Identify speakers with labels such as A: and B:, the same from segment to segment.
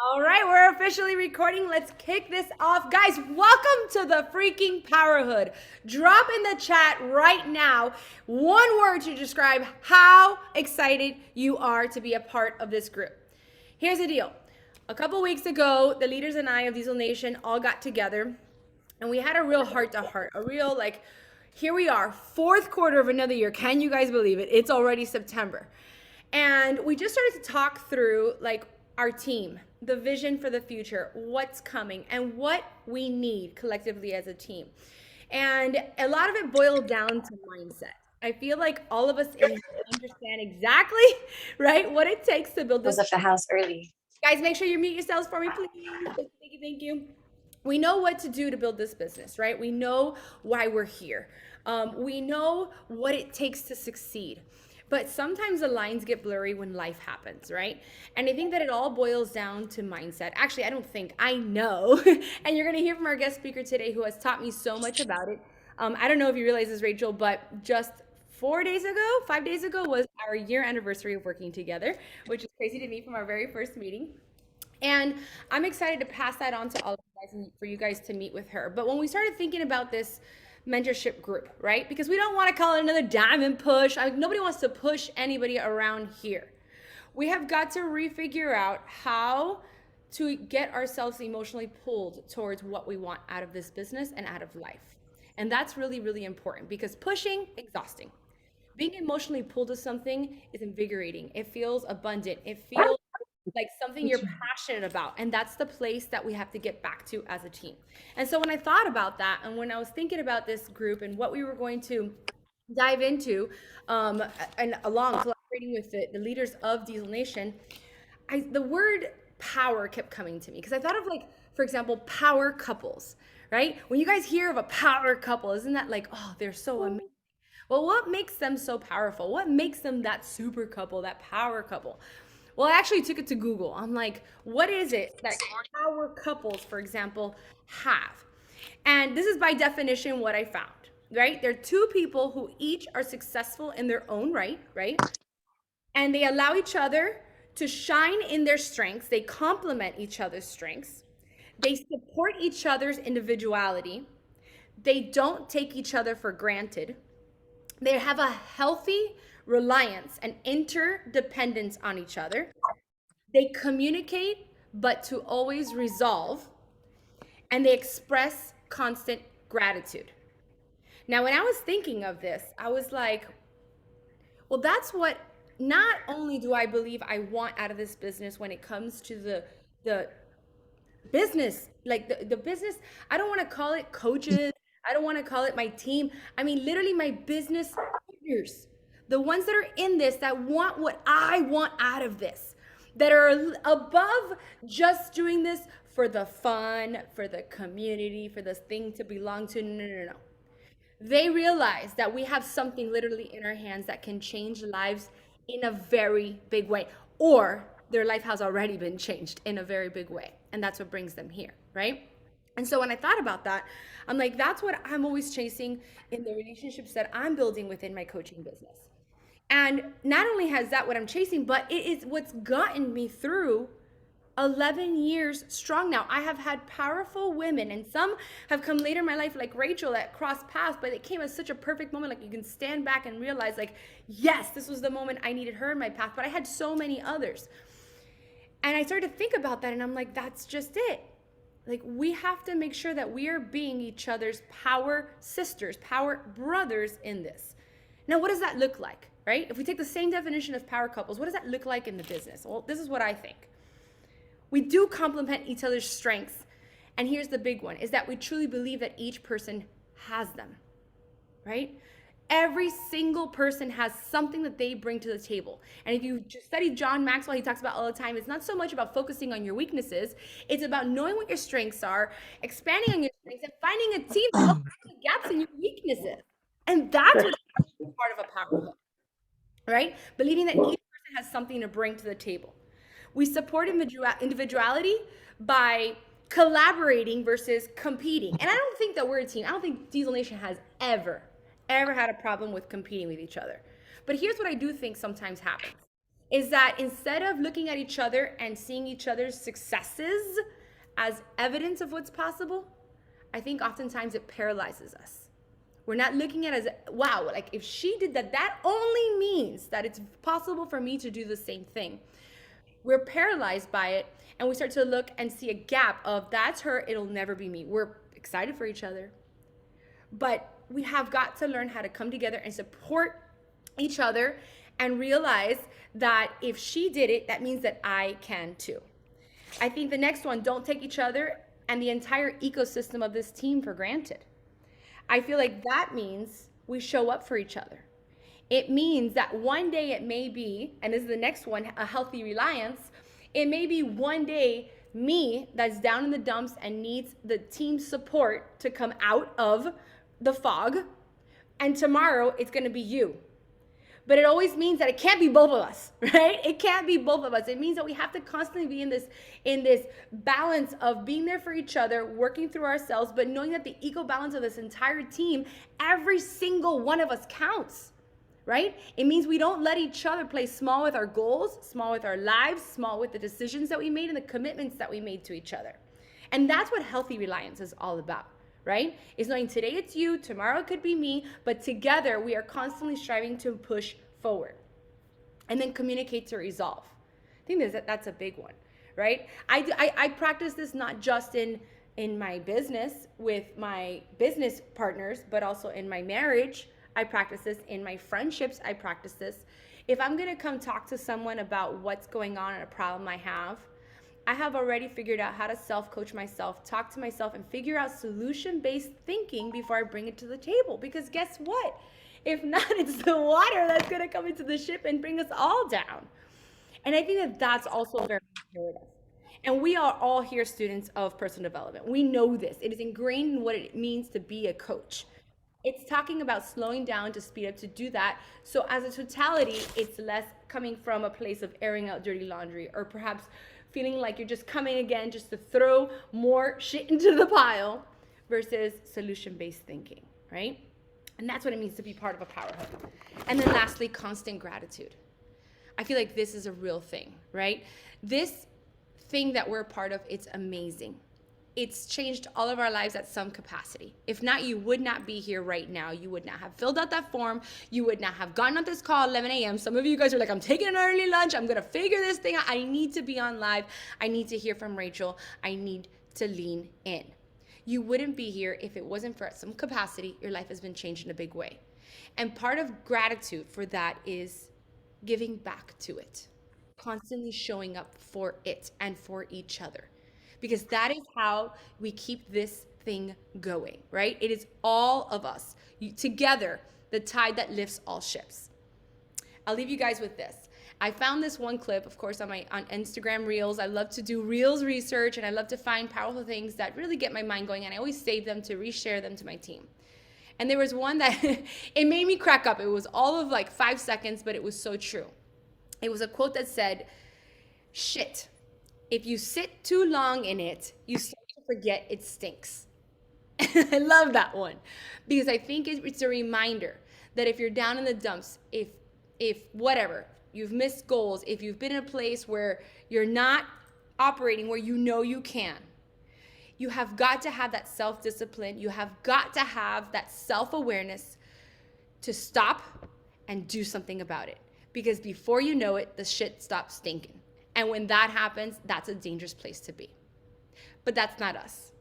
A: All right, we're officially recording. Let's kick this off. Guys, welcome to the freaking Powerhood. Drop in the chat right now one word to describe how excited you are to be a part of this group. Here's the deal. A couple weeks ago, the leaders and I of Diesel Nation all got together and we had a real heart to heart, a real here we are, fourth quarter of another year. Can you guys believe it? It's already September. And we just started to talk through our team, the vision for the future, what's coming, and what we need collectively as a team. And a lot of it boiled down to mindset. I feel like all of us in here understand exactly, right, what it takes to build
B: Was
A: this.
B: at the house early.
A: Guys, make sure you mute yourselves for me, please. Thank you, thank you. We know what to do to build this business, right? We know why we're here. We know what it takes to succeed. But sometimes the lines get blurry when life happens, right? And I think that it all boils down to mindset. Actually, I don't think, I know. And you're going to hear from our guest speaker today who has taught me so much about it. I don't know if you realize this, Rachel, but just 4 days ago, 5 days ago was our year anniversary of working together, which is crazy to me from our very first meeting. And I'm excited to pass that on to all of you guys and for you guys to meet with her. But when we started thinking about this mentorship group, right? Because we don't want to call it another diamond push. Nobody wants to push anybody around here. We have got to refigure out how to get ourselves emotionally pulled towards what we want out of this business and out of life. And that's really, really important because pushing, exhausting. Being emotionally pulled to something is invigorating. It feels abundant. It feels like something you're passionate about. And that's the place that we have to get back to as a team. And so when I thought about that and when I was thinking about this group and what we were going to dive into and along collaborating with the leaders of Diesel Nation, the word power kept coming to me because I thought of for example, power couples, right? When you guys hear of a power couple, isn't that like, oh, they're so amazing? Well, what makes them so powerful? What makes them that super couple, that power couple? Well, I actually took it to Google. I'm like, what is it that power couples, for example, have? And this is by definition what I found, right? They're two people who each are successful in their own right, right? And they allow each other to shine in their strengths. They complement each other's strengths. They support each other's individuality. They don't take each other for granted. They have a healthy reliance and interdependence on each other. They communicate, but to always resolve, and they express constant gratitude. Now, when I was thinking of this, I was like, well, that's what not only do I believe I want out of this business when it comes to the business, the business, I don't want to call it coaches. I don't want to call it my team. I mean, literally my business partners, the ones that are in this that want what I want out of this, that are above just doing this for the fun, for the community, for this thing to belong to. No, no, no, no. They realize that we have something literally in our hands that can change lives in a very big way, or their life has already been changed in a very big way. And that's what brings them here, right? And so when I thought about that, I'm like, that's what I'm always chasing in the relationships that I'm building within my coaching business. And not only has that what I'm chasing, but it is what's gotten me through 11 years strong now. I have had powerful women, and some have come later in my life, like Rachael, that crossed paths, but it came at such a perfect moment. Like you can stand back and realize, yes, this was the moment I needed her in my path. But I had so many others. And I started to think about that, and I'm like, that's just it. Like, we have to make sure that we are being each other's power sisters, power brothers in this. Now, what does that look like, right? If we take the same definition of power couples, what does that look like in the business? Well, this is what I think. We do complement each other's strengths. And here's the big one, is that we truly believe that each person has them, right? Every single person has something that they bring to the table. And if you study John Maxwell, he talks about all the time, it's not so much about focusing on your weaknesses. It's about knowing what your strengths are, expanding on your strengths, and finding a team to help fill the gaps in your weaknesses. And that's what part of a power couple, right? Believing that each person has something to bring to the table. We support individuality by collaborating versus competing. And I don't think that we're a team. I don't think Diesel Nation has ever had a problem with competing with each other. But here's what I do think sometimes happens. is that instead of looking at each other and seeing each other's successes as evidence of what's possible, I think oftentimes it paralyzes us. We're not looking at it as, wow, like if she did that, that only means that it's possible for me to do the same thing. We're paralyzed by it, and we start to look and see a gap of, that's her, it'll never be me. We're excited for each other, but we have got to learn how to come together and support each other and realize that if she did it, that means that I can too. I think the next one, don't take each other and the entire ecosystem of this team for granted. I feel like that means we show up for each other. It means that one day it may be, and this is the next one, a healthy reliance. It may be one day me that's down in the dumps and needs the team's support to come out of the fog, and tomorrow it's going to be you. But it always means that it can't be both of us, right? It can't be both of us. It means that we have to constantly be in this balance of being there for each other, working through ourselves, but knowing that the equal balance of this entire team, every single one of us counts, right? It means we don't let each other play small with our goals, small with our lives, small with the decisions that we made and the commitments that we made to each other. And that's what healthy reliance is all about. Right? Is knowing today it's you, tomorrow it could be me, but together we are constantly striving to push forward. And then communicate to resolve. I think that's a big one, right? I practice this not just in my business with my business partners, but also in my marriage. I practice this in my friendships. I practice this. If I'm going to come talk to someone about what's going on and a problem I have already figured out how to self-coach myself, talk to myself, and figure out solution-based thinking before I bring it to the table. Because guess what? If not, it's the water that's going to come into the ship and bring us all down. And I think that that's also very important. And we are all here students of personal development. We know this. It is ingrained in what it means to be a coach. It's talking about slowing down to speed up to do that. So as a totality, it's less coming from a place of airing out dirty laundry, or perhaps feeling like you're just coming again just to throw more shit into the pile, versus solution-based thinking, right? And that's what it means to be part of a Powerhood. And then lastly, constant gratitude. I feel like this is a real thing, right? This thing that we're a part of, it's amazing. It's changed all of our lives at some capacity. If not, you would not be here right now. You would not have filled out that form. You would not have gotten on this call at 11 a.m. Some of you guys are like, I'm taking an early lunch. I'm going to figure this thing out. I need to be on live. I need to hear from Rachael. I need to lean in. You wouldn't be here if it wasn't for, at some capacity, your life has been changed in a big way. And part of gratitude for that is giving back to it, constantly showing up for it and for each other. Because that is how we keep this thing going, right? It is all of us together, the tide that lifts all ships. I'll leave you guys with this. I found this one clip, of course, on Instagram Reels. I love to do Reels research, and I love to find powerful things that really get my mind going, and I always save them to reshare them to my team. And there was one that it made me crack up. It was all of like 5 seconds, but it was so true. It was a quote that said, "Shit. If you sit too long in it, you start to forget it stinks." I love that one, because I think it's a reminder that if you're down in the dumps, if whatever, you've missed goals, if you've been in a place where you're not operating where you know you can, you have got to have that self-discipline. You have got to have that self-awareness to stop and do something about it, because before you know it, the shit stops stinking. And when that happens, that's a dangerous place to be. But that's not us,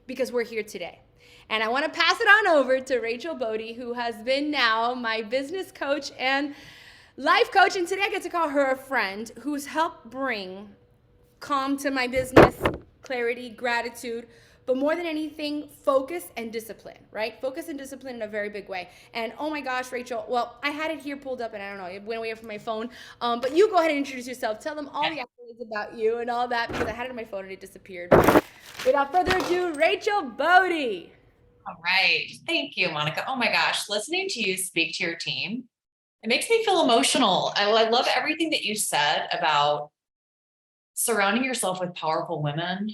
A: because we're here today. And I want to pass it on over to Rachael Bodie, who has been now my business coach and life coach. And today I get to call her a friend, who's helped bring calm to my business, clarity, gratitude, but more than anything, focus and discipline, right? Focus and discipline in a very big way. And oh my gosh, Rachael, well, I had it here pulled up and I don't know, it went away from my phone. But you go ahead and introduce yourself. Tell them all the accolades about you and all that, because I had it on my phone and it disappeared. Without further ado, Rachael Bodie.
B: All right. Thank you, Monica. Oh my gosh, listening to you speak to your team, it makes me feel emotional. I love everything that you said about surrounding yourself with powerful women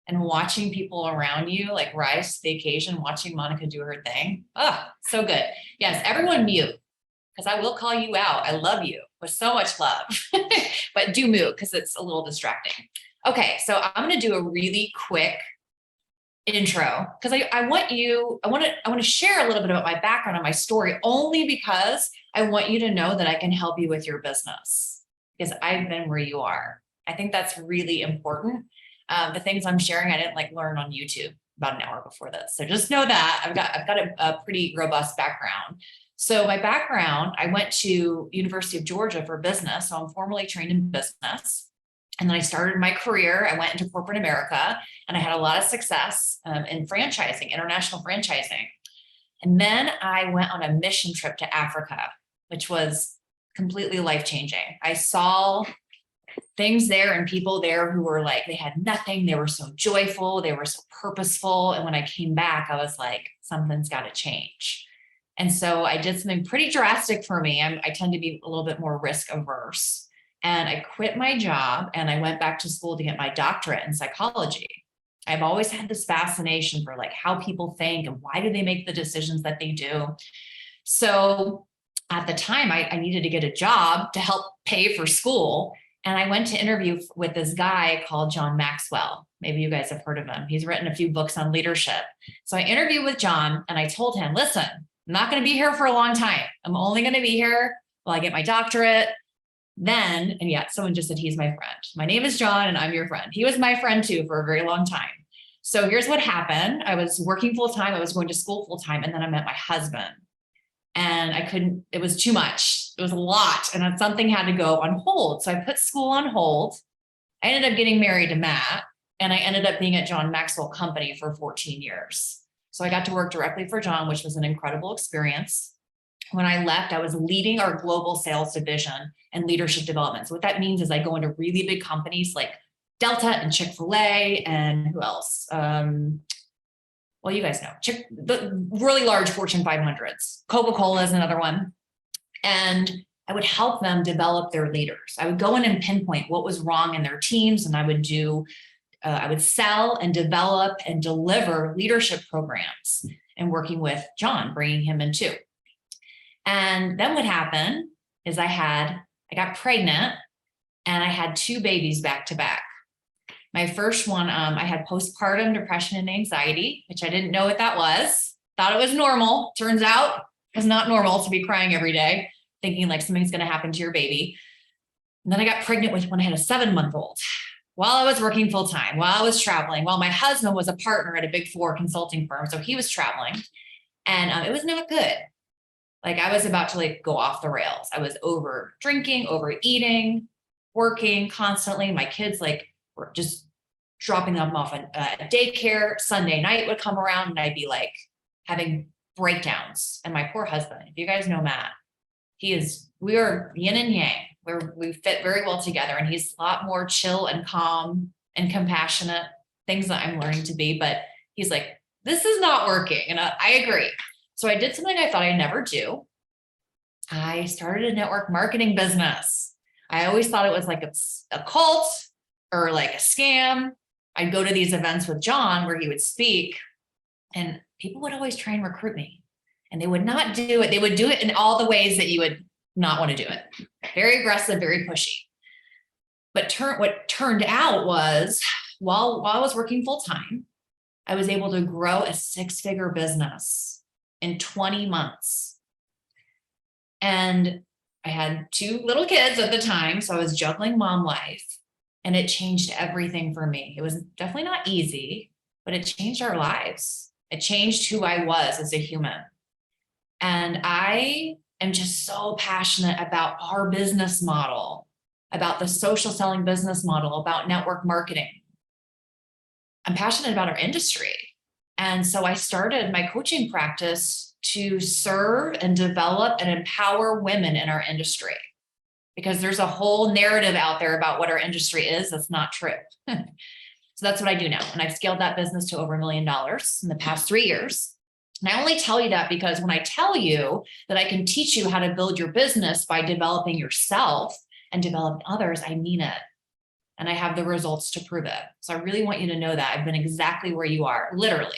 B: and watching people around you like rise to the occasion, watching Monica do her thing. Oh, so good. Yes, everyone mute, because I will call you out. I love you, with so much love, but do mute because it's a little distracting. Okay, so I'm going to do a really quick intro because I want to share a little bit about my background and my story only because I want you to know that I can help you with your business because I've been where you are. I think that's really important. The things I'm sharing, I didn't like learn on YouTube about an hour before this. So just know that I've got a pretty robust background. So my background, I went to University of Georgia for business. So I'm formally trained in business. And then I started my career. I went into corporate America and I had a lot of success in franchising, international franchising. And then I went on a mission trip to Africa, which was completely life-changing. I saw things there and people there who were like, they had nothing. They were so joyful. They were so purposeful. And when I came back, I was like, something's got to change. And so I did something pretty drastic for me. I tend to be a little bit more risk averse. And I quit my job and I went back to school to get my doctorate in psychology. I've always had this fascination for like how people think and why do they make the decisions that they do. So at the time I needed to get a job to help pay for school. And I went to interview with this guy called John Maxwell. Maybe you guys have heard of him. He's written a few books on leadership. So I interviewed with John and I told him, listen, I'm not going to be here for a long time. I'm only going to be here while I get my doctorate. Then, and yeah, someone just said he's my friend. My name is John and I'm your friend. He was my friend too for a very long time. So here's what happened. I was working full time. I was going to school full time. And then I met my husband and it was too much. It was a lot. And something had to go on hold. So I put school on hold. I ended up getting married to Matt and I ended up being at John Maxwell Company for 14 years. So I got to work directly for John, which was an incredible experience. When I left, I was leading our global sales division and leadership development. So what that means is I go into really big companies like Delta and Chick-fil-A and who else? Well, you guys know, the really large Fortune 500s. Coca-Cola is another one. And I would help them develop their leaders. I would go in and pinpoint what was wrong in their teams. And I would sell and develop and deliver leadership programs and working with John, bringing him in too. And then what happened is I got pregnant and I had 2 babies back to back. My first one, I had postpartum depression and anxiety, which I didn't know what that was. Thought it was normal. Turns out it was not normal to be crying every day, thinking like something's going to happen to your baby. And then I got pregnant when I had a 7-month-old while I was working full time, while I was traveling, while my husband was a partner at a Big 4 consulting firm. So he was traveling and it was not good. Like I was about to like go off the rails. I was over drinking, overeating, working constantly. My kids like were just dropping them off at daycare. Sunday night would come around and I'd be like having breakdowns. And my poor husband, if you guys know Matt, we are yin and yang. We fit very well together. And he's a lot more chill and calm and compassionate, things that I'm learning to be. But he's like, this is not working. And I agree. So I did something I thought I'd never do. I started a network marketing business. I always thought it was like a cult or like a scam. I'd go to these events with John where he would speak and people would always try and recruit me and they would not do it. They would do it in all the ways that you would not want to do it. Very aggressive, very pushy. But what turned out was while I was working full time, I was able to grow a 6-figure business in 20 months. And I had 2 little kids at the time. So I was juggling mom life and it changed everything for me. It was definitely not easy, but it changed our lives. It changed who I was as a human. And I am just so passionate about our business model, about the social selling business model, about network marketing. I'm passionate about our industry. And so I started my coaching practice to serve and develop and empower women in our industry because there's a whole narrative out there about what our industry is. That's not true. So that's what I do now. And I've scaled that business to over $1 million in the past 3 years. And I only tell you that because when I tell you that I can teach you how to build your business by developing yourself and developing others, I mean it. And I have the results to prove it. So I really want you to know that I've been exactly where you are, literally.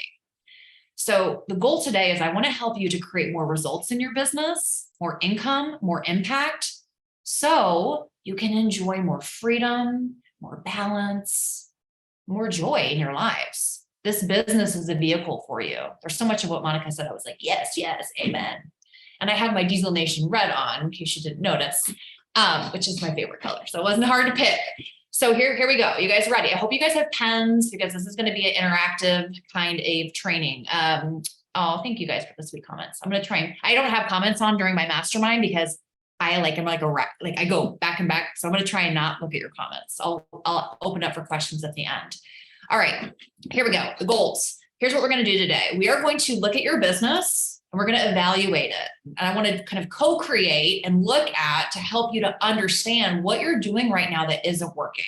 B: So the goal today is I want to help you to create more results in your business, more income, more impact, so you can enjoy more freedom, more balance, more joy in your lives. This business is a vehicle for you. There's so much of what Monica said. I was like, yes, yes, amen. And I have my Diesel Nation red on, in case you didn't notice, which is my favorite color. So it wasn't hard to pick. So here we go. You guys ready? I hope you guys have pens, because this is going to be an interactive kind of training. Oh, thank you guys for the sweet comments. I'm going to try and, I don't have comments on during my mastermind because I'm like a rat, like I go back and back. So I'm going to try and not look at your comments. I'll open up for questions at the end. All right, here we go. The goals. Here's what we're going to do today. We are going to look at your business and we're going to evaluate it. And I want to kind of co-create and look at to help you to understand what you're doing right now that isn't working,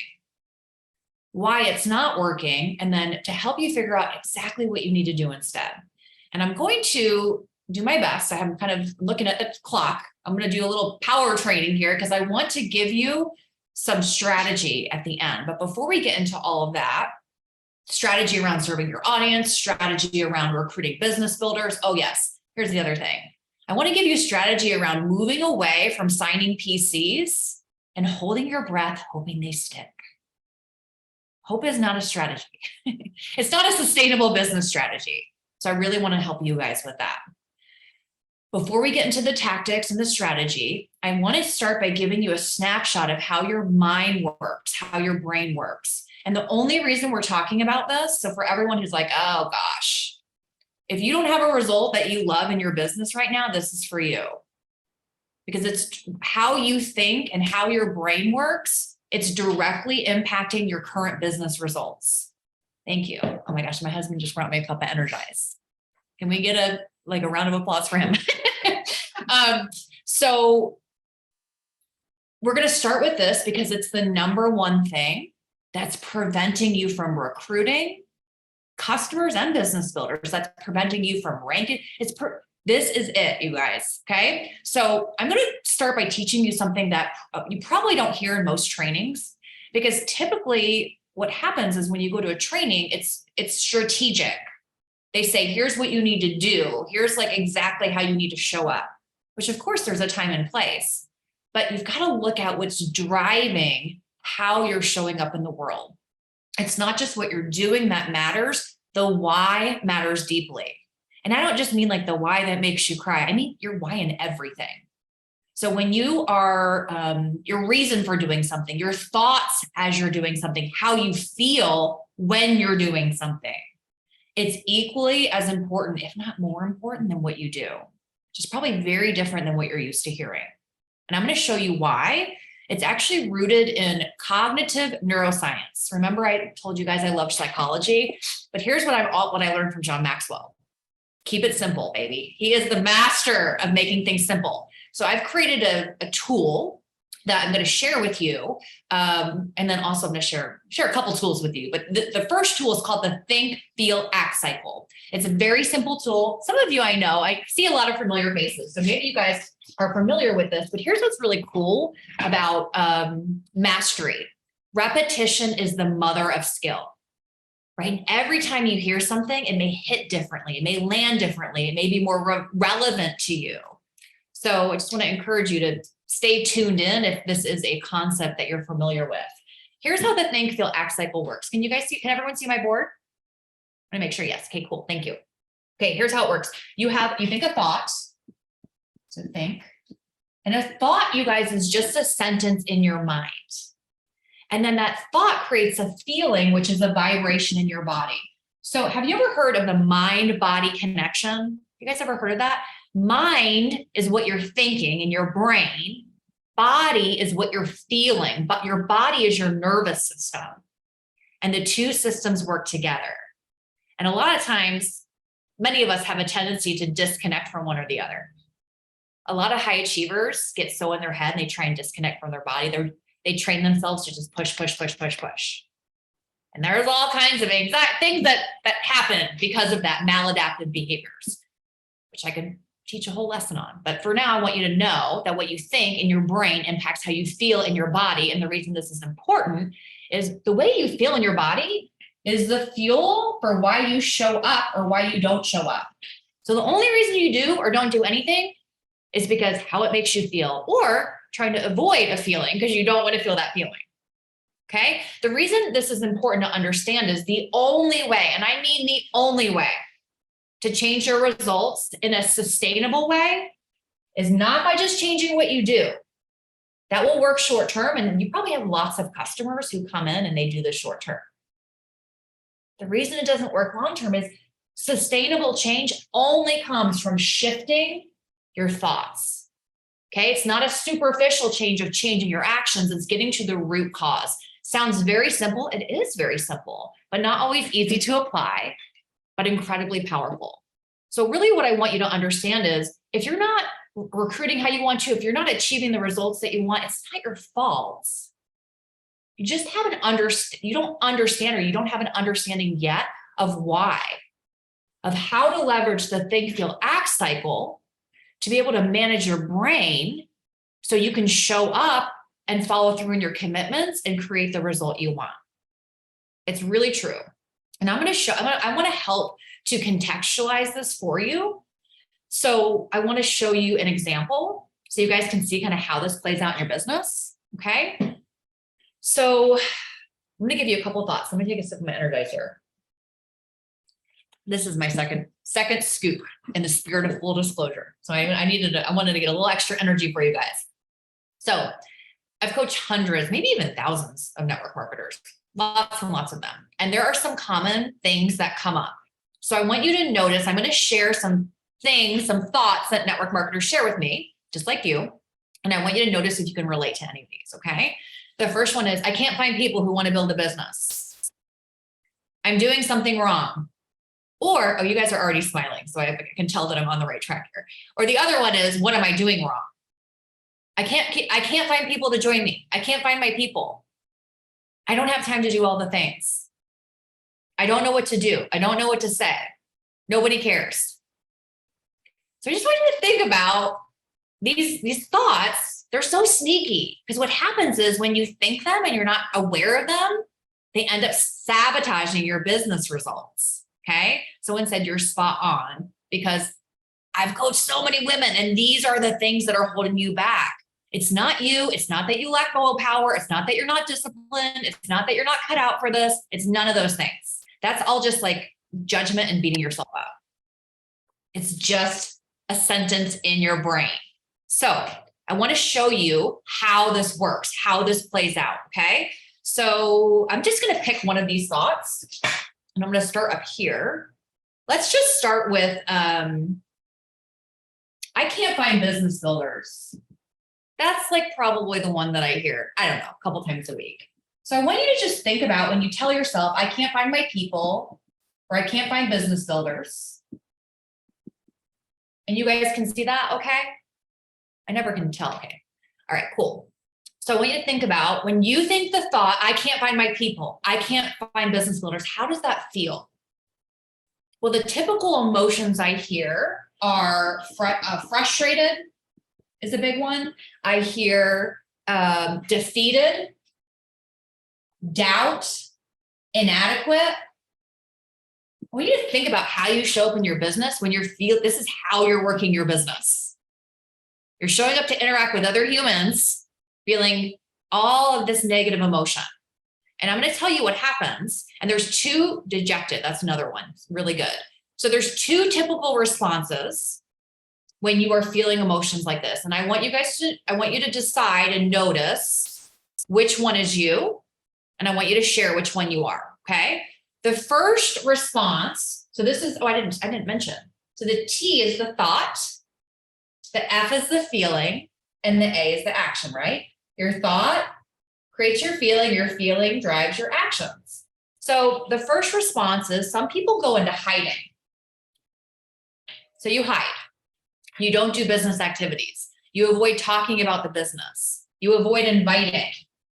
B: why it's not working, and then to help you figure out exactly what you need to do instead. And I'm going to do my best. I'm kind of looking at the clock. I'm going to do a little power training here because I want to give you some strategy at the end. But before we get into all of that, strategy around serving your audience, strategy around recruiting business builders. Oh yes, here's the other thing. I want to give you strategy around moving away from signing PCs and holding your breath, hoping they stick. Hope is not a strategy. It's not a sustainable business strategy. So I really want to help you guys with that. Before we get into the tactics and the strategy, I want to start by giving you a snapshot of how your mind works, how your brain works. And the only reason we're talking about this, so for everyone who's like, oh gosh, if you don't have a result that you love in your business right now, this is for you. Because it's how you think and how your brain works. It's directly impacting your current business results. Thank you. Oh my gosh, my husband just brought me a cup of Energize. Can we get a round of applause for him? So we're going to start with this because it's the number one thing that's preventing you from recruiting customers and business builders. That's preventing you from ranking. This is it, you guys. Okay. So I'm going to start by teaching you something that you probably don't hear in most trainings, because typically what happens is when you go to a training, it's strategic. They say, here's what you need to do. Here's like exactly how you need to show up, which of course there's a time and place, but you've got to look at what's driving how you're showing up in the world. It's not just what you're doing that matters. The why matters deeply. And I don't just mean like the why that makes you cry. I mean your why in everything. So when you are, your reason for doing something, your thoughts as you're doing something, how you feel when you're doing something, it's equally as important, if not more important, than what you do, which is probably very different than what you're used to hearing. And I'm going to show you why. It's actually rooted in cognitive neuroscience. Remember, I told you guys I loved psychology, but here's what I learned from John Maxwell. Keep it simple, baby. He is the master of making things simple. So I've created a tool that I'm going to share with you. And then also I'm going to share a couple tools with you. But the first tool is called the Think, Feel, Act cycle. It's a very simple tool. Some of you I know, I see a lot of familiar faces. So maybe you guys are familiar with this, but here's what's really cool about mastery. Repetition is the mother of skill, right? And every time you hear something, it may hit differently. It may land differently. It may be more relevant to you. So I just want to encourage you to stay tuned in if this is a concept that you're familiar with. Here's how the Think, Feel, Act cycle works. Can you guys see, can everyone see my board? I'm gonna make sure, yes. Okay, cool, thank you. Okay, here's how it works. You think a thought, so think. And a thought, you guys, is just a sentence in your mind. And then that thought creates a feeling, which is a vibration in your body. So have you ever heard of the mind-body connection? You guys ever heard of that? Mind is what you're thinking in your brain. Body is what you're feeling, but your body is your nervous system. And the two systems work together. And a lot of times, many of us have a tendency to disconnect from one or the other. A lot of high achievers get so in their head and they try and disconnect from their body. They train themselves to just push. And there's all kinds of things that happen because of that maladaptive behaviors, which I could teach a whole lesson on. But for now, I want you to know that what you think in your brain impacts how you feel in your body. And the reason this is important is the way you feel in your body is the fuel for why you show up or why you don't show up. So the only reason you do or don't do anything is because how it makes you feel, or trying to avoid a feeling because you don't want to feel that feeling. Okay. The reason this is important to understand is the only way, and I mean the only way, to change your results in a sustainable way is not by just changing what you do. That will work short term, and you probably have lots of customers who come in and they do this short term. The reason it doesn't work long term is sustainable change only comes from shifting your thoughts. Okay, it's not a superficial change of changing your actions, it's getting to the root cause. Sounds very simple. It is very simple, but not always easy to apply, but incredibly powerful. So really what I want you to understand is if you're not recruiting how you want to, if you're not achieving the results that you want, it's not your fault. You just haven't you don't understand, or you don't have an understanding yet of why, of how to leverage the think, feel, act cycle to be able to manage your brain so you can show up and follow through in your commitments and create the result you want. It's really true. And I want to help to contextualize this for you. So I want to show you an example so you guys can see kind of how this plays out in your business. Okay. So I'm going to give you a couple thoughts. Let me take a sip of my Energizer. This is my second scoop in the spirit of full disclosure. So I wanted to get a little extra energy for you guys. So I've coached hundreds, maybe even thousands of network marketers, lots and lots of them. And there are some common things that come up. So I want you to notice, I'm going to share some things, some thoughts that network marketers share with me, just like you. And I want you to notice if you can relate to any of these, okay? The first one is, I can't find people who want to build a business. I'm doing something wrong. Or, oh, you guys are already smiling, so I can tell that I'm on the right track here. Or the other one is, what am I doing wrong? I can't find people to join me. I can't find my people. I don't have time to do all the things. I don't know what to do. I don't know what to say. Nobody cares. So I just want you to think about these thoughts. They're so sneaky because what happens is when you think them and you're not aware of them, they end up sabotaging your business results. Okay. So instead you're spot on, because I've coached so many women and these are the things that are holding you back. It's not you. It's not that you lack willpower. It's not that you're not disciplined. It's not that you're not cut out for this. It's none of those things. That's all just like judgment and beating yourself up. It's just a sentence in your brain. So I want to show you how this works, how this plays out. Okay. So I'm just going to pick one of these thoughts and I'm going to start up here. Let's just start with, I can't find business builders. That's like probably the one that I hear, I don't know, a couple times a week. So I want you to just think about when you tell yourself, I can't find my people, or I can't find business builders. And you guys can see that, okay? I never can tell, okay. All right, cool. So I want you to think about when you think the thought, I can't find my people, I can't find business builders, how does that feel? Well, the typical emotions I hear are frustrated is a big one. I hear defeated, doubt, inadequate. I want you to think about how you show up in your business when this is how you're working your business. You're showing up to interact with other humans, feeling all of this negative emotion. And I'm going to tell you what happens. And there's two. Dejected. That's another one. Really good. So there's two typical responses when you are feeling emotions like this. And I want you to decide and notice which one is you. And I want you to share which one you are. Okay. The first response. So this is, I didn't mention. So the T is the thought. The F is the feeling. And the A is the action, right? Your thought creates your feeling drives your actions. So the first response is some people go into hiding. So you hide. You don't do business activities. You avoid talking about the business. You avoid inviting.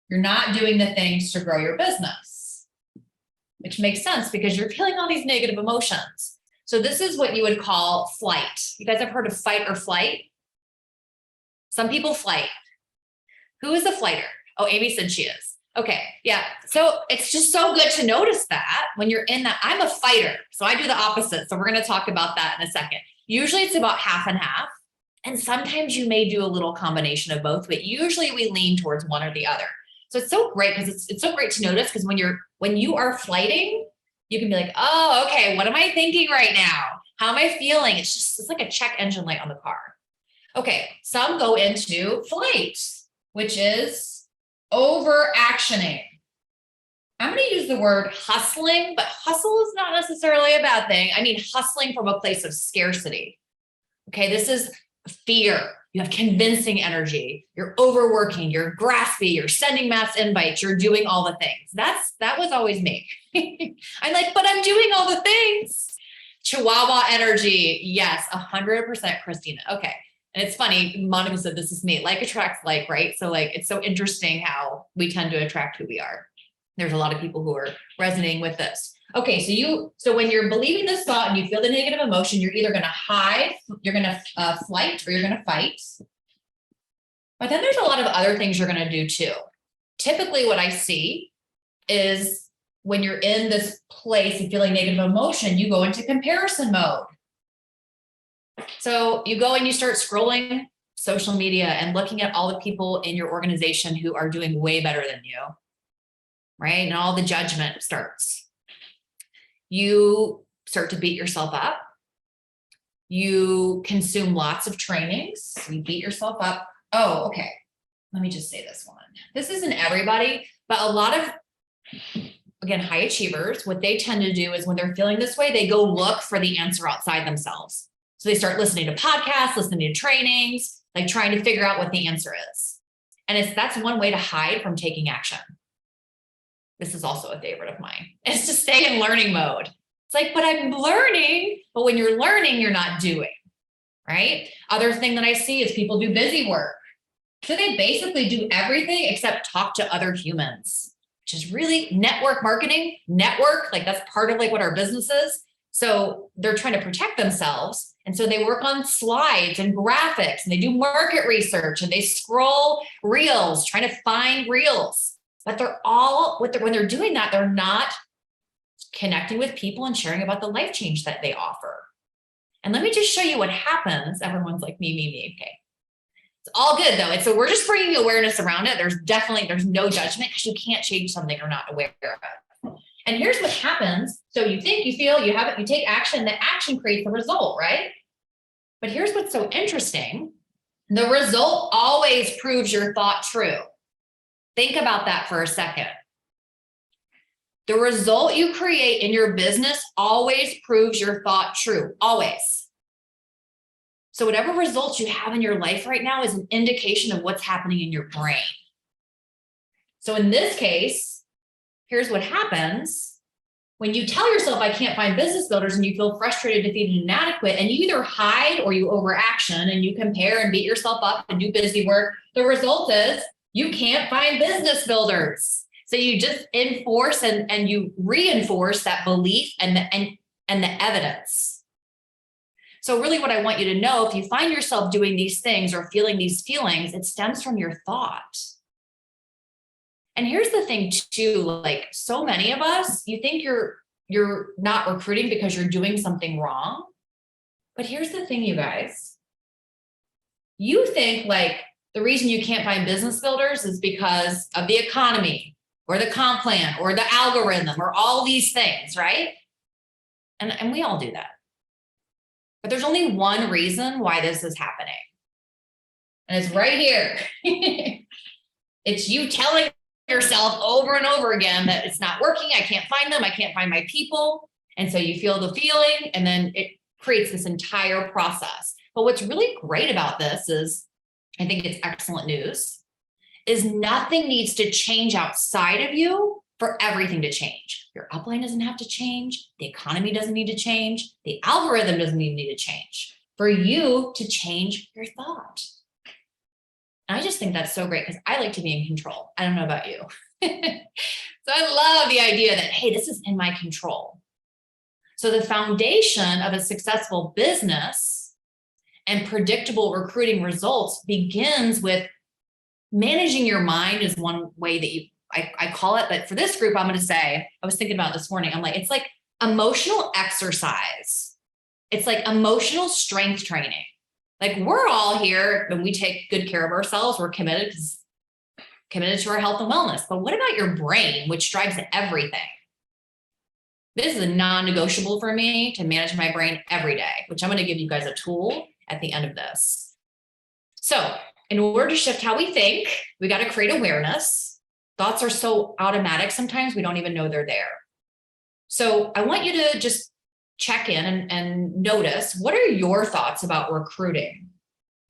B: You're not doing the things to grow your business, which makes sense because you're feeling all these negative emotions. So this is what you would call flight. You guys have heard of fight or flight? Some people flight. Who is a flighter? Oh, Amy said she is. Okay. Yeah. So it's just so good to notice that when you're in that. I'm a fighter, so I do the opposite. So we're going to talk about that in a second. Usually it's about half and half. And sometimes you may do a little combination of both, but usually we lean towards one or the other. So it's so great because it's so great to notice, because when you are flighting, you can be like, oh, okay, what am I thinking right now? How am I feeling? It's like a check engine light on the car. Okay, some go into flight, which is over-actioning. I'm going to use the word hustling, but hustle is not necessarily a bad thing. I mean, hustling from a place of scarcity. Okay, this is fear. You have convincing energy. You're overworking, you're graspy, you're sending mass invites, you're doing all the things. That was always me. I'm like, but I'm doing all the things. Chihuahua energy. Yes, 100% Christina. Okay. And it's funny, Monica said, this is me. Like attracts like, right? So like, it's so interesting how we tend to attract who we are. There's a lot of people who are resonating with this. Okay, so when you're believing this thought and you feel the negative emotion, you're either going to hide, you're going to flight, or you're going to fight. But then there's a lot of other things you're going to do too. Typically what I see is when you're in this place of feeling negative emotion, you go into comparison mode. So you go and you start scrolling social media and looking at all the people in your organization who are doing way better than you, right? And all the judgment starts. You start to beat yourself up. You consume lots of trainings. You beat yourself up. Oh, okay. Let me just say this one. This isn't everybody, but a lot of, again, high achievers, what they tend to do is when they're feeling this way, they go look for the answer outside themselves. So they start listening to podcasts, listening to trainings, like trying to figure out what the answer is. And that's one way to hide from taking action. This is also a favorite of mine. It's to stay in learning mode. It's like, but I'm learning, but when you're learning, you're not doing, right? Other thing that I see is people do busy work. So they basically do everything except talk to other humans, which is really network marketing, like that's part of like what our business is. So they're trying to protect themselves. And so they work on slides and graphics, and they do market research, and they scroll reels, trying to find reels. But when they're doing that, they're not connecting with people and sharing about the life change that they offer. And let me just show you what happens. Everyone's like, me. Okay. It's all good though. So we're just bringing awareness around it. There's no judgment, because you can't change something you're not aware of. And here's what happens. So you think, you feel, you have it, you take action, the action creates a result, right? But here's what's so interesting. The result always proves your thought true. Think about that for a second. The result you create in your business always proves your thought true, always. So whatever results you have in your life right now is an indication of what's happening in your brain. So in this case, here's what happens. When you tell yourself, I can't find business builders, and you feel frustrated, defeated, and inadequate, and you either hide or you overaction and you compare and beat yourself up and do busy work, the result is you can't find business builders. So you just enforce and you reinforce that belief and the evidence. So really what I want you to know, if you find yourself doing these things or feeling these feelings, it stems from your thought. And here's the thing too, like so many of us, you think you're not recruiting because you're doing something wrong. But here's the thing, you guys. You think like the reason you can't find business builders is because of the economy or the comp plan or the algorithm or all these things, right? And we all do that. But there's only one reason why this is happening. And it's right here. It's you telling yourself over and over again that it's not working. I can't find them. I can't find my people. And so you feel the feeling, and then it creates this entire process. But what's really great about this is, I think it's excellent news, is nothing needs to change outside of you for everything to change. Your upline doesn't have to change. The economy doesn't need to change. The algorithm doesn't even need to change for you to change your thought. And I just think that's so great, because I like to be in control. I don't know about you. So I love the idea that, hey, this is in my control. So the foundation of a successful business and predictable recruiting results begins with managing your mind, is one way that I call it. But for this group, I'm going to say, I was thinking about it this morning. I'm like, it's like emotional exercise. It's like emotional strength training. Like we're all here when we take good care of ourselves, we're committed to our health and wellness. But what about your brain, which drives everything? This is a non-negotiable for me to manage my brain every day, which I'm going to give you guys a tool at the end of this. So in order to shift how we think, we got to create awareness. Thoughts are so automatic sometimes we don't even know they're there. So I want you to just check in and notice, what are your thoughts about recruiting?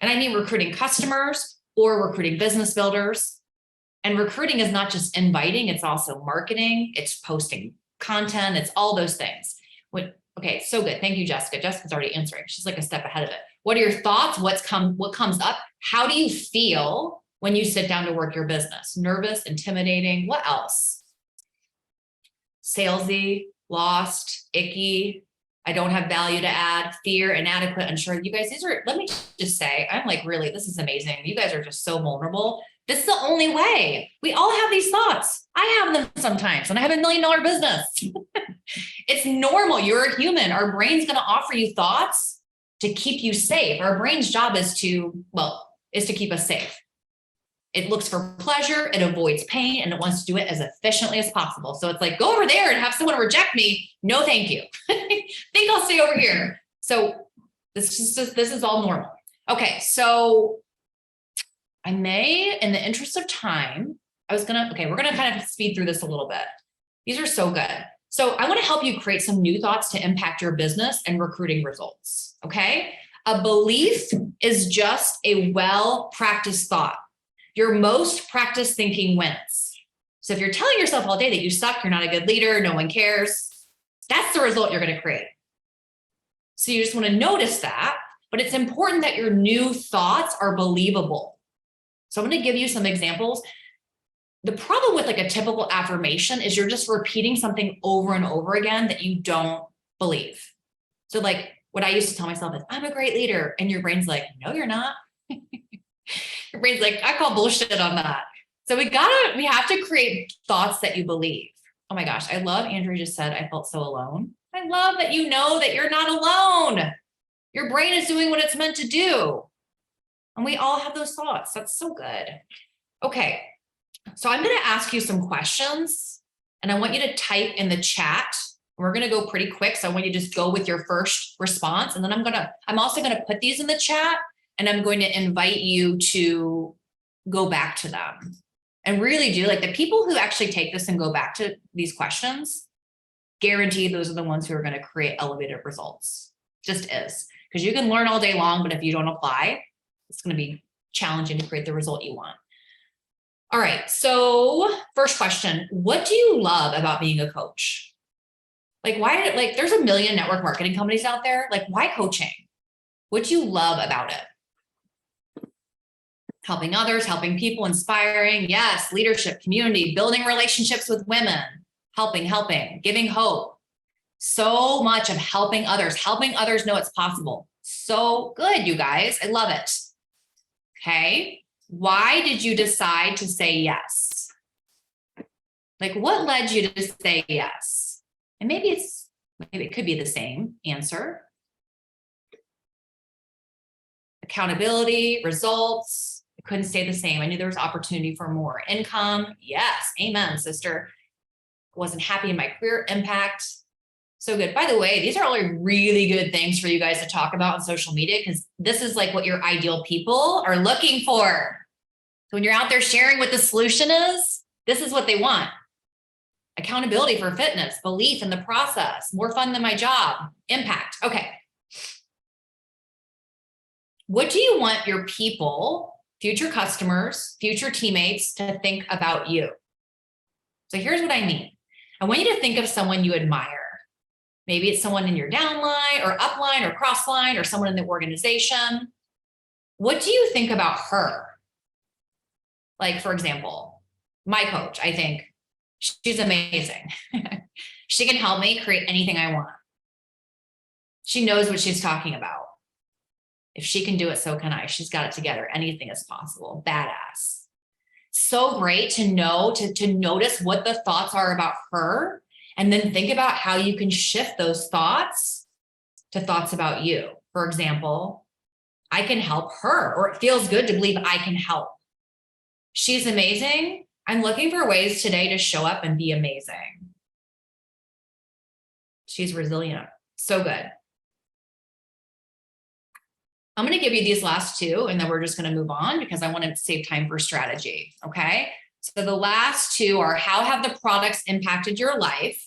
B: And I mean recruiting customers or recruiting business builders. And recruiting is not just inviting, it's also marketing, it's posting content, it's all those things. Okay, so good. Thank you, Jessica. Jessica's already answering. She's like a step ahead of it. What are your thoughts? What comes up? How do you feel when you sit down to work your business? Nervous, intimidating, what else? Salesy, lost, icky, I don't have value to add, fear, inadequate, unsure. You guys, let me just say, I'm like, really, this is amazing. You guys are just so vulnerable. This is the only way. We all have these thoughts. I have them sometimes, and I have $1 million business. It's normal. You're a human. Our brain's going to offer you thoughts to keep you safe. Our brain's job is to keep us safe. It looks for pleasure, it avoids pain, and it wants to do it as efficiently as possible. So it's like, go over there and have someone reject me. No, thank you. Think I'll stay over here. So this is all normal. Okay, so I may, in the interest of time, we're gonna kind of speed through this a little bit. These are so good. So I want to help you create some new thoughts to impact your business and recruiting results, okay? A belief is just a well-practiced thought. Your most practiced thinking wins. So if you're telling yourself all day that you suck, you're not a good leader, no one cares, that's the result you're going to create. So you just want to notice that, but it's important that your new thoughts are believable. So I'm going to give you some examples. The problem with like a typical affirmation is you're just repeating something over and over again that you don't believe. So like what I used to tell myself is, I'm a great leader. And your brain's like, no, you're not. Your brain's like, I call bullshit on that. So we have to create thoughts that you believe. Oh my gosh, I love Andrew just said, I felt so alone. I love that you know that you're not alone. Your brain is doing what it's meant to do. And we all have those thoughts. That's so good. Okay, so I'm going to ask you some questions and I want you to type in the chat. We're going to go pretty quick. So I want you to just go with your first response. And then I'm also going to put these in the chat. And I'm going to invite you to go back to them and really do, like, the people who actually take this and go back to these questions, guarantee those are the ones who are going to create elevated results. Just is. Because you can learn all day long, but if you don't apply, it's going to be challenging to create the result you want. All right. So first question, what do you love about being a coach? Like, there's 1 million network marketing companies out there. Like, why coaching? What do you love about it? Helping others, helping people, inspiring. Yes. Leadership, community, building relationships with women, helping, giving hope. So much of helping others know it's possible. So good, you guys. I love it. Okay. Why did you decide to say yes? Like, what led you to say yes? And maybe it could be the same answer. Accountability, results. It couldn't stay the same. I knew there was opportunity for more income. Yes. Amen, sister. Wasn't happy in my career. Impact. So good. By the way, these are all really good things for you guys to talk about on social media, because this is like what your ideal people are looking for. So when you're out there sharing what the solution is, this is what they want. Accountability for fitness, belief in the process, more fun than my job, impact. Okay. What do you want your people, future customers, future teammates to think about you? So here's what I mean. I want you to think of someone you admire. Maybe it's someone in your downline or upline or crossline or someone in the organization. What do you think about her? Like, for example, my coach, I think she's amazing. She can help me create anything I want. She knows what she's talking about. If she can do it, so can I. She's got it together. Anything is possible. Badass. So great to know, to notice what the thoughts are about her, and then think about how you can shift those thoughts to thoughts about you. For example, I can help her, or it feels good to believe I can help. She's amazing. I'm looking for ways today to show up and be amazing. She's resilient. So good. I'm going to give you these last two, and then we're just going to move on because I want to save time for strategy. Okay. So the last two are, how have the products impacted your life,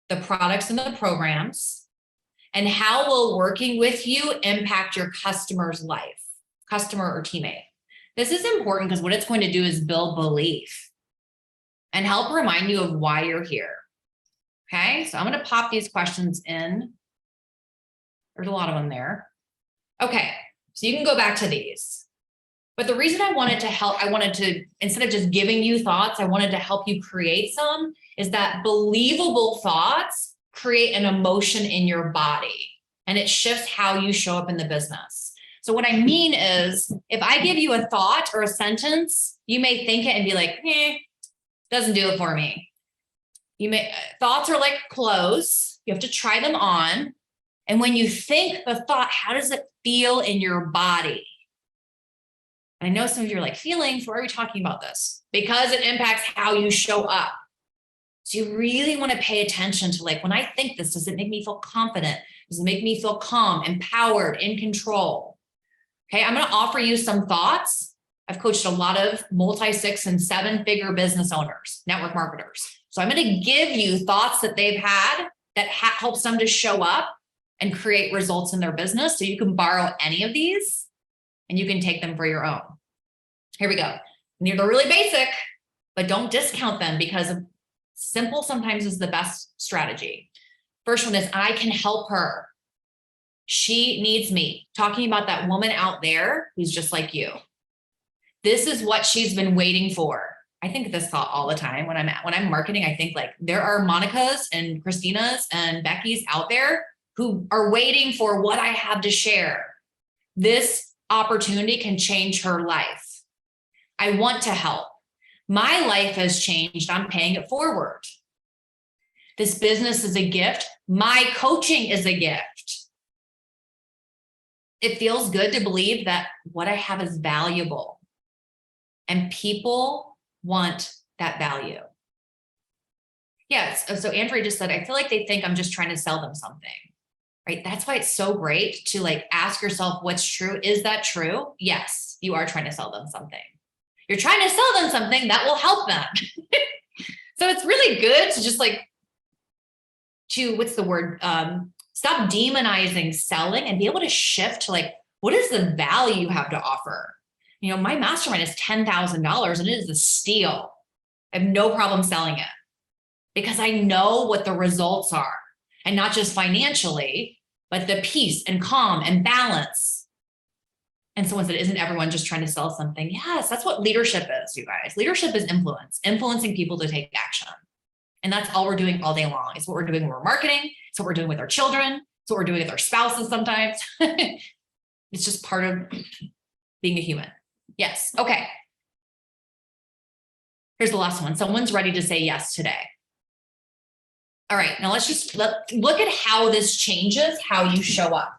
B: the products and the programs, and how will working with you impact your customer's life, customer or teammate? This is important because what it's going to do is build belief and help remind you of why you're here. Okay. So I'm going to pop these questions in. There's a lot of them there. Okay. So you can go back to these. But the reason I wanted to help, instead of just giving you thoughts, I wanted to help you create some, is that believable thoughts create an emotion in your body, and it shifts how you show up in the business. So what I mean is, if I give you a thought or a sentence, you may think it and be like, doesn't do it for me. Thoughts are like clothes. You have to try them on. And when you think the thought, how does it feel in your body? I know some of you are like, feelings, why are we talking about this? Because it impacts how you show up. So you really want to pay attention to, like, when I think this, does it make me feel confident? Does it make me feel calm, empowered, in control? Okay, I'm going to offer you some thoughts. I've coached a lot of multi-6 and 7-figure business owners, network marketers. So I'm going to give you thoughts that they've had that helps them to show up and create results in their business. So you can borrow any of these and you can take them for your own. Here we go. They're really basic, but don't discount them, because simple sometimes is the best strategy. First one is, I can help her. She needs me. Talking about that woman out there who's just like you. This is what she's been waiting for. I think this thought all the time when I'm marketing. I think, like, there are Monica's and Christina's and Becky's out there who are waiting for what I have to share. This opportunity can change her life. I want to help. My life has changed. I'm paying it forward. This business is a gift. My coaching is a gift. It feels good to believe that what I have is valuable, and people want that value. Yes. So Andrea just said, I feel like they think I'm just trying to sell them something. Right? That's why it's so great to, like, ask yourself what's true. Is that true? Yes, you are trying to sell them something. You're trying to sell them something that will help them. So it's really good to just, like, stop demonizing selling and be able to shift to, like, what is the value you have to offer? You know, my mastermind is $10,000 and it is a steal. I have no problem selling it because I know what the results are, and not just financially, but the peace and calm and balance. And someone said, isn't everyone just trying to sell something? Yes, that's what leadership is, you guys. Leadership is influencing people to take action. And that's all we're doing all day long. It's what we're doing when we're marketing. It's what we're doing with our children. It's what we're doing with our spouses sometimes. It's just part of being a human. Yes. Okay. Here's the last one. Someone's ready to say yes today. All right, now let's just look at how this changes how you show up.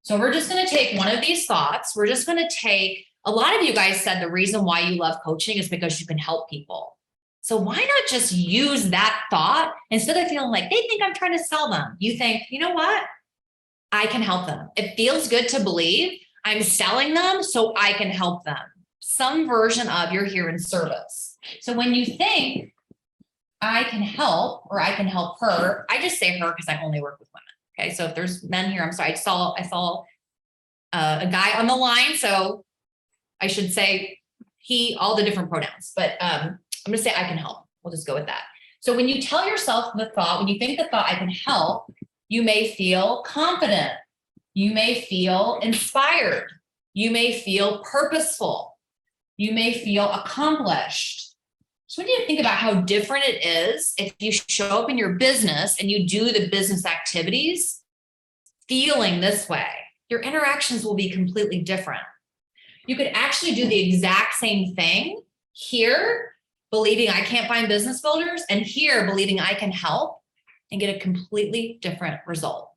B: So we're just going to take one of these thoughts. We're just going to take, a lot of you guys said the reason why you love coaching is because you can help people. So why not just use that thought instead of feeling like they think I'm trying to sell them? You think, you know what? I can help them. It feels good to believe I'm selling them so I can help them. Some version of you're here in service. So when you think, I can help, or I can help her, I just say her because I only work with women. Okay. So if there's men here, I'm sorry. I saw a guy on the line. So I should say he, all the different pronouns, but I'm going to say I can help. We'll just go with that. So when you tell yourself the thought, when you think the thought, I can help, you may feel confident. You may feel inspired. You may feel purposeful. You may feel accomplished. So we need to think about how different it is if you show up in your business and you do the business activities feeling this way. Your interactions will be completely different. You could actually do the exact same thing here, believing I can't find business builders, and here believing I can help, and get a completely different result.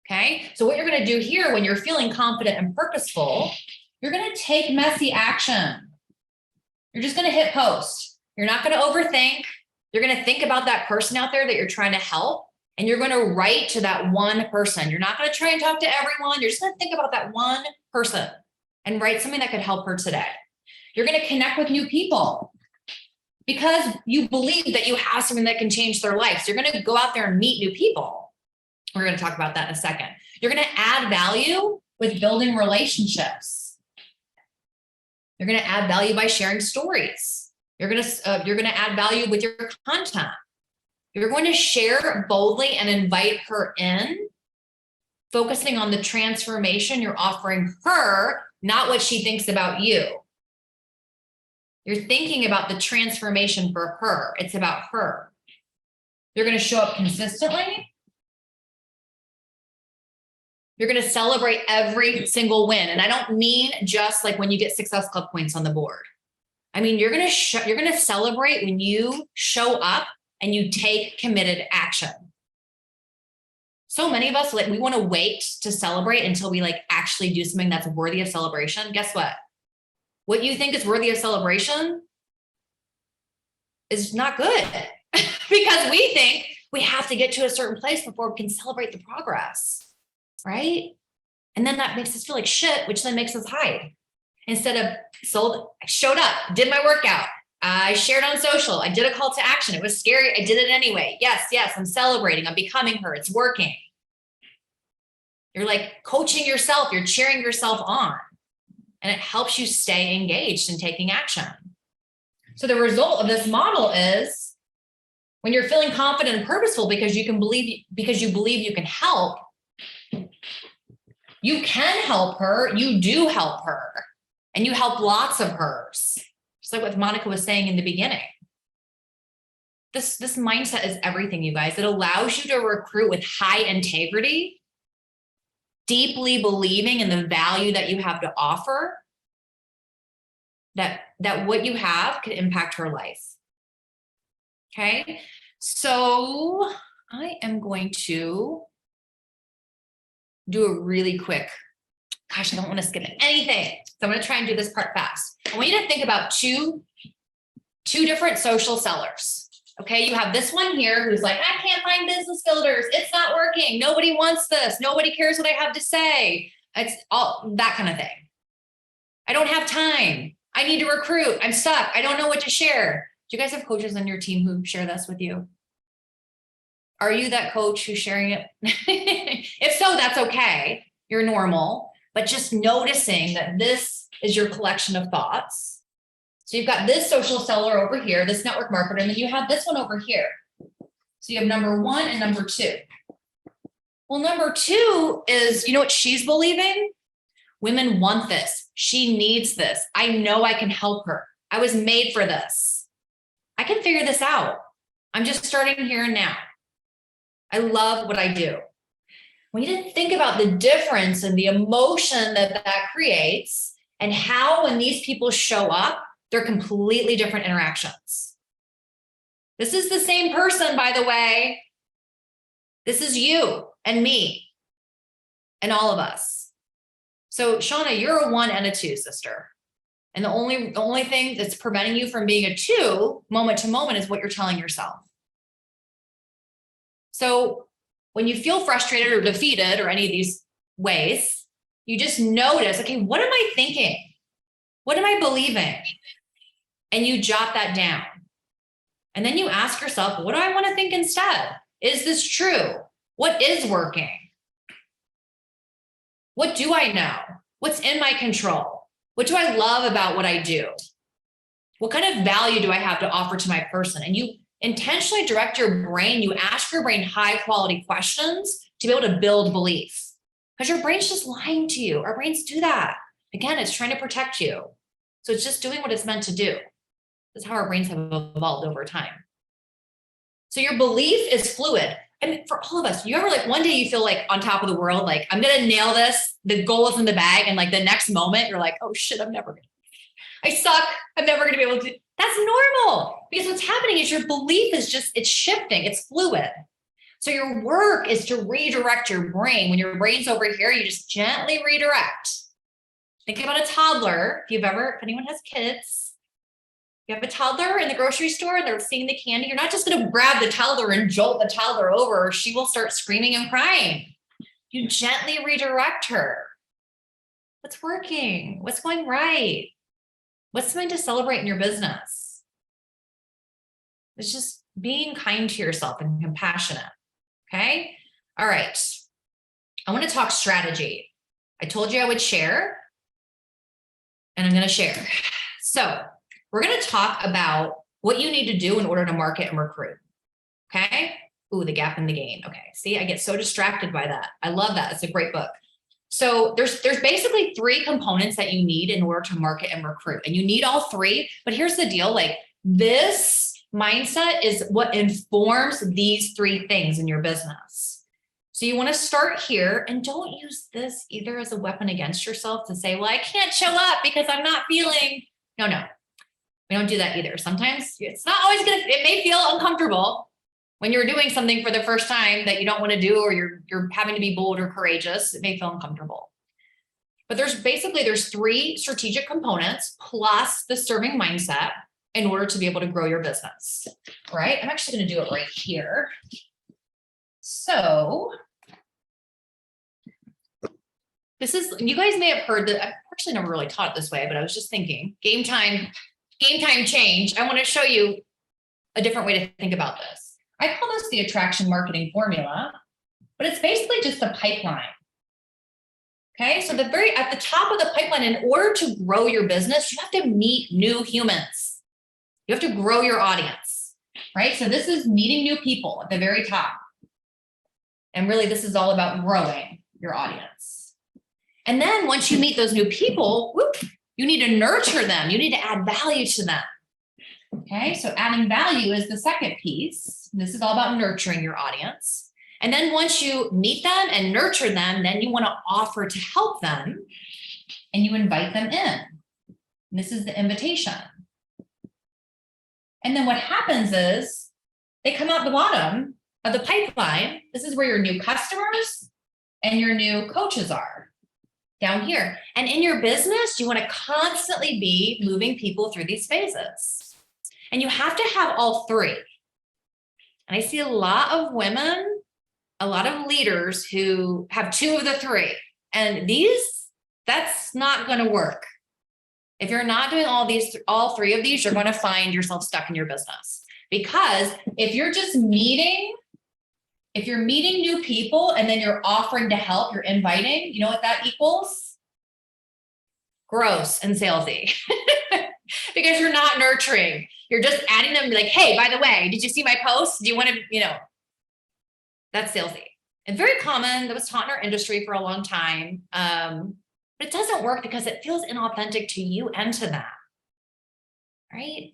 B: Okay. So what you're going to do here when you're feeling confident and purposeful, you're going to take messy action. You're just going to hit post. You're not going to overthink. You're going to think about that person out there that you're trying to help. And you're going to write to that one person. You're not going to try and talk to everyone. You're just going to think about that one person and write something that could help her today. You're going to connect with new people because you believe that you have something that can change their life. So you're going to go out there and meet new people. We're going to talk about that in a second. You're going to add value with building relationships. You're going to add value by sharing stories. You're going to add value with your content. You're going to share boldly and invite her in, focusing on the transformation you're offering her, not what she thinks about you. You're thinking about the transformation for her. It's about her. You're going to show up consistently. You're going to celebrate every single win. And I don't mean just like when you get Success Club points on the board. I mean, you're going to celebrate when you show up and you take committed action. So many of us, like, we want to wait to celebrate until we like actually do something that's worthy of celebration. Guess what? What you think is worthy of celebration is not good because we think we have to get to a certain place before we can celebrate the progress, right? And then that makes us feel like shit, which then makes us hide. Instead of I showed up, did my workout, I shared on social, I did a call to action. It was scary. I did it anyway. Yes, I'm celebrating. I'm becoming her. It's working. You're like coaching yourself. You're cheering yourself on. And it helps you stay engaged in taking action. So the result of this model is when you're feeling confident and purposeful because you believe you can help, you can help her, you do help her, and you help lots of hers. Just like what Monica was saying in the beginning. This mindset is everything, you guys. It allows you to recruit with high integrity, deeply believing in the value that you have to offer, that what you have could impact her life. Okay, so I am going to do a really quick, gosh, I don't want to skip anything. So I'm going to try and do this part fast. I want you to think about two different social sellers. Okay, you have this one here who's like, I can't find business builders. It's not working. Nobody wants this. Nobody cares what I have to say. It's all that kind of thing. I don't have time. I need to recruit. I'm stuck. I don't know what to share. Do you guys have coaches on your team who share this with you? Are you that coach who's sharing it? If so, that's okay. You're normal, but just noticing that this is your collection of thoughts. So you've got this social seller over here, this network marketer, and then you have this one over here. So you have number one and number two. Well, number two is, you know what she's believing? Women want this. She needs this. I know I can help her. I was made for this. I can figure this out. I'm just starting here and now. I love what I do. We need to think about the difference and the emotion that creates and how when these people show up, they're completely different interactions. This is the same person, by the way. This is you and me and all of us. So Shauna, you're a 1 and a 2, sister. And the only thing that's preventing you from being a 2 moment to moment is what you're telling yourself. So when you feel frustrated or defeated or any of these ways, you just notice, okay, what am I thinking? What am I believing? And you jot that down. And then you ask yourself, what do I want to think instead? Is this true? What is working? What do I know? What's in my control? What do I love about what I do? What kind of value do I have to offer to my person? And you intentionally direct your brain, you ask your brain high quality questions to be able to build belief. Because your brain's just lying to you. Our brains do that. Again, it's trying to protect you. So it's just doing what it's meant to do. That's how our brains have evolved over time. So your belief is fluid. And for all of us, you ever like one day you feel like on top of the world, like I'm going to nail this. The goal is in the bag. And like the next moment you're like, oh shit, I suck. I'm never going to be able to. That's normal because what's happening is your belief is just, it's shifting. It's fluid. So your work is to redirect your brain. When your brain's over here, you just gently redirect. Think about a toddler. If anyone has kids, you have a toddler in the grocery store and they're seeing the candy. You're not just going to grab the toddler and jolt the toddler over. She will start screaming and crying. You gently redirect her. What's working? What's going right? What's something to celebrate in your business? It's just being kind to yourself and compassionate. Okay. All right. I want to talk strategy. I told you I would share, and I'm going to share. So we're going to talk about what you need to do in order to market and recruit. Okay. Ooh, the gap in the gain. Okay. See, I get so distracted by that. I love that. It's a great book. So there's basically 3 components that you need in order to market and recruit, and you need all 3. But here's the deal. Like, this mindset is what informs these 3 things in your business. So you want to start here, and don't use this either as a weapon against yourself to say, well, I can't show up because I'm not feeling. No, we don't do that either. Sometimes it's not always it may feel uncomfortable when you're doing something for the first time that you don't want to do, or you're having to be bold or courageous. It may feel uncomfortable. But there's 3 strategic components plus the serving mindset in order to be able to grow your business, right? I'm actually going to do it right here. So this is, you guys may have heard that. I've actually never really taught it this way, but I was just thinking, game time change. I want to show you a different way to think about this. I call this the attraction marketing formula, but it's basically just a pipeline. Okay, so at the top of the pipeline, in order to grow your business, you have to meet new humans. You have to grow your audience, right? So this is meeting new people at the very top. And really, this is all about growing your audience. And then once you meet those new people, you need to nurture them. You need to add value to them. Okay, so adding value is the second piece. This is all about nurturing your audience. And then once you meet them and nurture them, then you want to offer to help them, and you invite them in. And this is the invitation. And then what happens is they come out the bottom of the pipeline. This is where your new customers and your new coaches are, down here. And in your business, you want to constantly be moving people through these phases. And you have to have all 3. And I see a lot of women, a lot of leaders who have 2 of the 3. And that's not going to work. If you're not doing all 3 of these, you're going to find yourself stuck in your business. Because if you're meeting new people and then you're offering to help, you're inviting, you know what that equals? Gross and salesy. Because you're not nurturing. You're just adding them, like, hey, by the way, did you see my post? Do you want to, that's salesy. And very common. That was taught in our industry for a long time. But it doesn't work because it feels inauthentic to you and to them, right?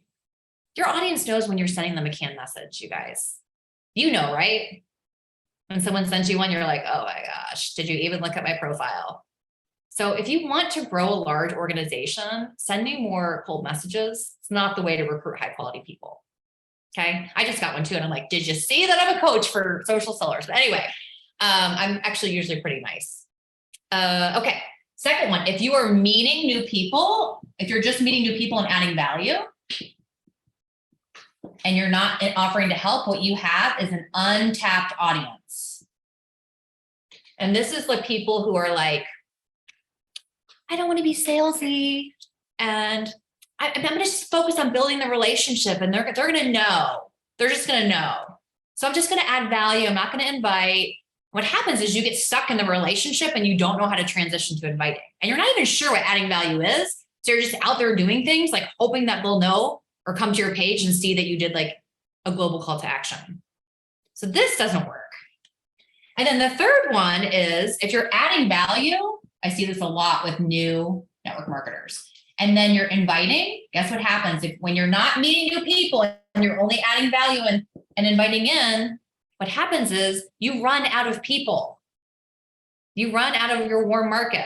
B: Your audience knows when you're sending them a canned message, you guys. You know, right? When someone sends you one, you're like, oh my gosh, did you even look at my profile? So if you want to grow a large organization, sending more cold messages, it's not the way to recruit high quality people. Okay. I just got one too. And I'm like, did you see that I'm a coach for social sellers? But anyway, I'm actually usually pretty nice. Okay. Second one, if you are meeting new people, if you're just meeting new people and adding value, and you're not offering to help, what you have is an untapped audience. And this is the people who are like, I don't want to be salesy, and I'm going to just focus on building the relationship, and they're going to know. They're just going to know. So I'm just going to add value. I'm not going to invite. What happens is you get stuck in the relationship and you don't know how to transition to inviting. And you're not even sure what adding value is. So you're just out there doing things, like hoping that they'll know or come to your page and see that you did like a global call to action. So this doesn't work. And then the third one is, if you're adding value, I see this a lot with new network marketers. And then you're inviting, guess what happens? When you're not meeting new people and you're only adding value and inviting in, what happens is you run out of people. You run out of your warm market.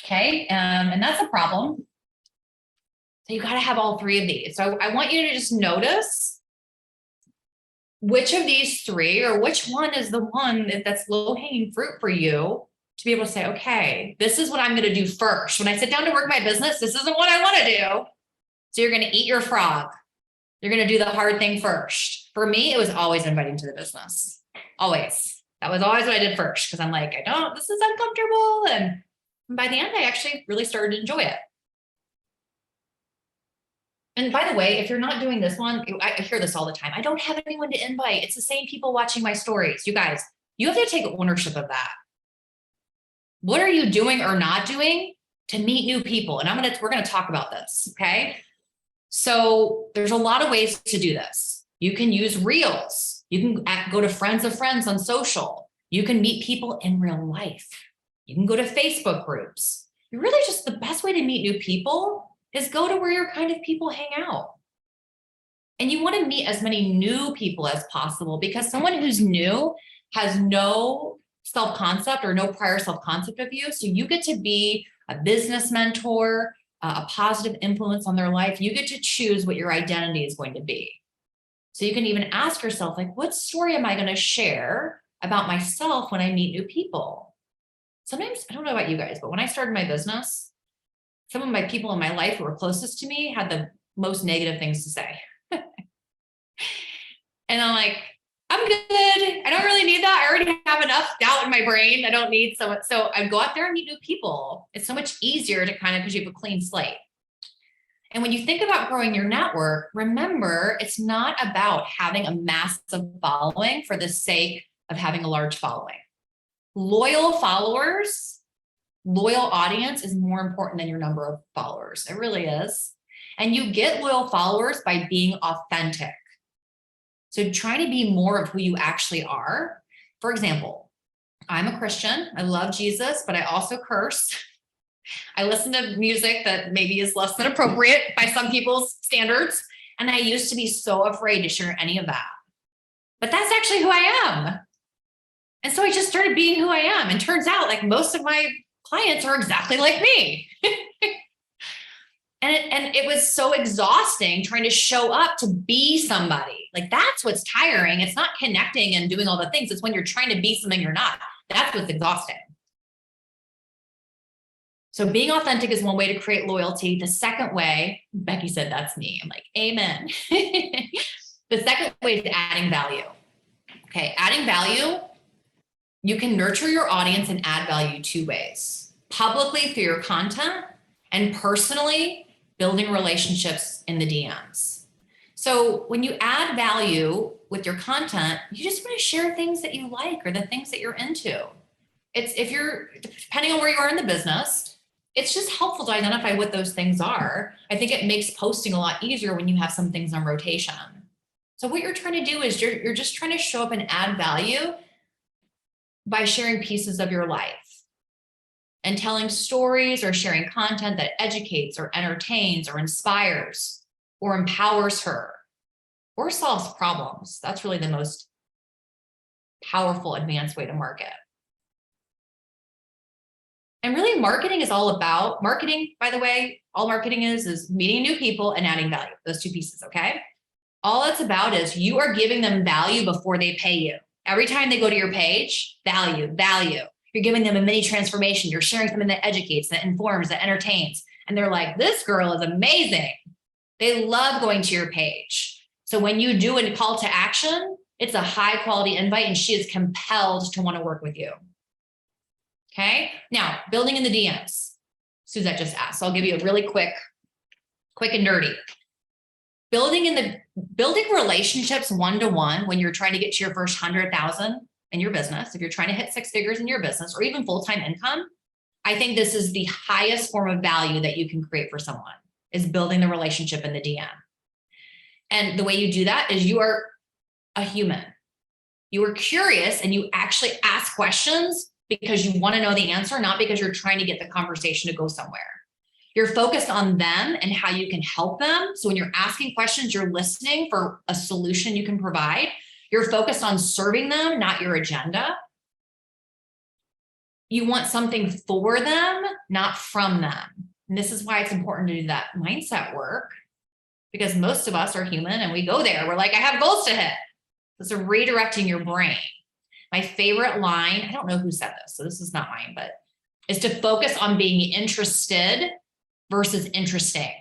B: Okay. And that's a problem. So you got to have all 3 of these. So I want you to just notice which of these three, or which one is the one that's low hanging fruit for you to be able to say, okay, this is what I'm going to do first. When I sit down to work my business, this isn't what I want to do. So you're going to eat your frog. You're going to do the hard thing first. For me, it was always inviting to the business. Always. That was always what I did first. Cause I'm like, this is uncomfortable. And by the end, I actually really started to enjoy it. And by the way, if you're not doing this one, I hear this all the time. I don't have anyone to invite. It's the same people watching my stories. You guys, you have to take ownership of that. What are you doing or not doing to meet new people? And we're going to talk about this. Okay. So there's a lot of ways to do this. You can use reels. You can go to friends of friends on social. You can meet people in real life. You can go to Facebook groups. Really just the best way to meet new people is go to where your kind of people hang out. And you want to meet as many new people as possible, because someone who's new has no self-concept or no prior self-concept of you. So you get to be a business mentor, a positive influence on their life. You get to choose what your identity is going to be. So you can even ask yourself, like, what story am I going to share about myself when I meet new people? Sometimes, I don't know about you guys, but when I started my business, some of my people in my life who were closest to me had the most negative things to say. And I'm like, I'm good. I don't really need that. I already have enough doubt in my brain. I don't need so much. So I go out there and meet new people. It's so much easier to because you have a clean slate. And when you think about growing your network, remember, it's not about having a massive following for the sake of having a large following. Loyal followers, loyal audience is more important than your number of followers. It really is. And you get loyal followers by being authentic. So try to be more of who you actually are. For example, I'm a Christian. I love Jesus, but I also curse. I listen to music that maybe is less than appropriate by some people's standards. And I used to be so afraid to share any of that. But that's actually who I am. And so I just started being who I am. And turns out, like, most of my clients are exactly like me. And it was so exhausting trying to show up to be somebody. Like, that's what's tiring. It's not connecting and doing all the things. It's when you're trying to be something you're not. That's what's exhausting. So being authentic is one way to create loyalty. The second way, Becky said, that's me. I'm like, amen. The second way is adding value. Okay, adding value, you can nurture your audience and add value two ways: publicly through your content, and personally building relationships in the DMs. So when you add value with your content, you just want to share things that you like or the things that you're into. Depending on where you are in the business, it's just helpful to identify what those things are. I think it makes posting a lot easier when you have some things on rotation. So what you're trying to do is you're just trying to show up and add value by sharing pieces of your life and telling stories or sharing content that educates or entertains or inspires or empowers her or solves problems. That's really the most powerful, advanced way to market. And really, marketing is all about marketing. By the way, all marketing is meeting new people and adding value. Those two pieces, okay? All it's about is you are giving them value before they pay you. Every time they go to your page, value, value. You're giving them a mini transformation. You're sharing something that educates, that informs, that entertains. And they're like, this girl is amazing. They love going to your page. So when you do a call to action, it's a high quality invite and she is compelled to want to work with you. Okay. Now, building in the DMs. Suzette just asked. So I'll give you a really quick and dirty. Building relationships one-to-one when you're trying to get to your first 100,000 in your business, if you're trying to hit 6 figures in your business or even full-time income, I think this is the highest form of value that you can create for someone, is building the relationship in the DM. And the way you do that is you are a human. You are curious and you actually ask questions because you want to know the answer, not because you're trying to get the conversation to go somewhere. You're focused on them and how you can help them. So when you're asking questions, you're listening for a solution you can provide. You're focused on serving them, not your agenda. You want something for them, not from them. And this is why it's important to do that mindset work, because most of us are human and we go there. We're like, I have goals to hit. It's a redirecting your brain. My favorite line, I don't know who said this, so this is not mine, but is to focus on being interested versus interesting.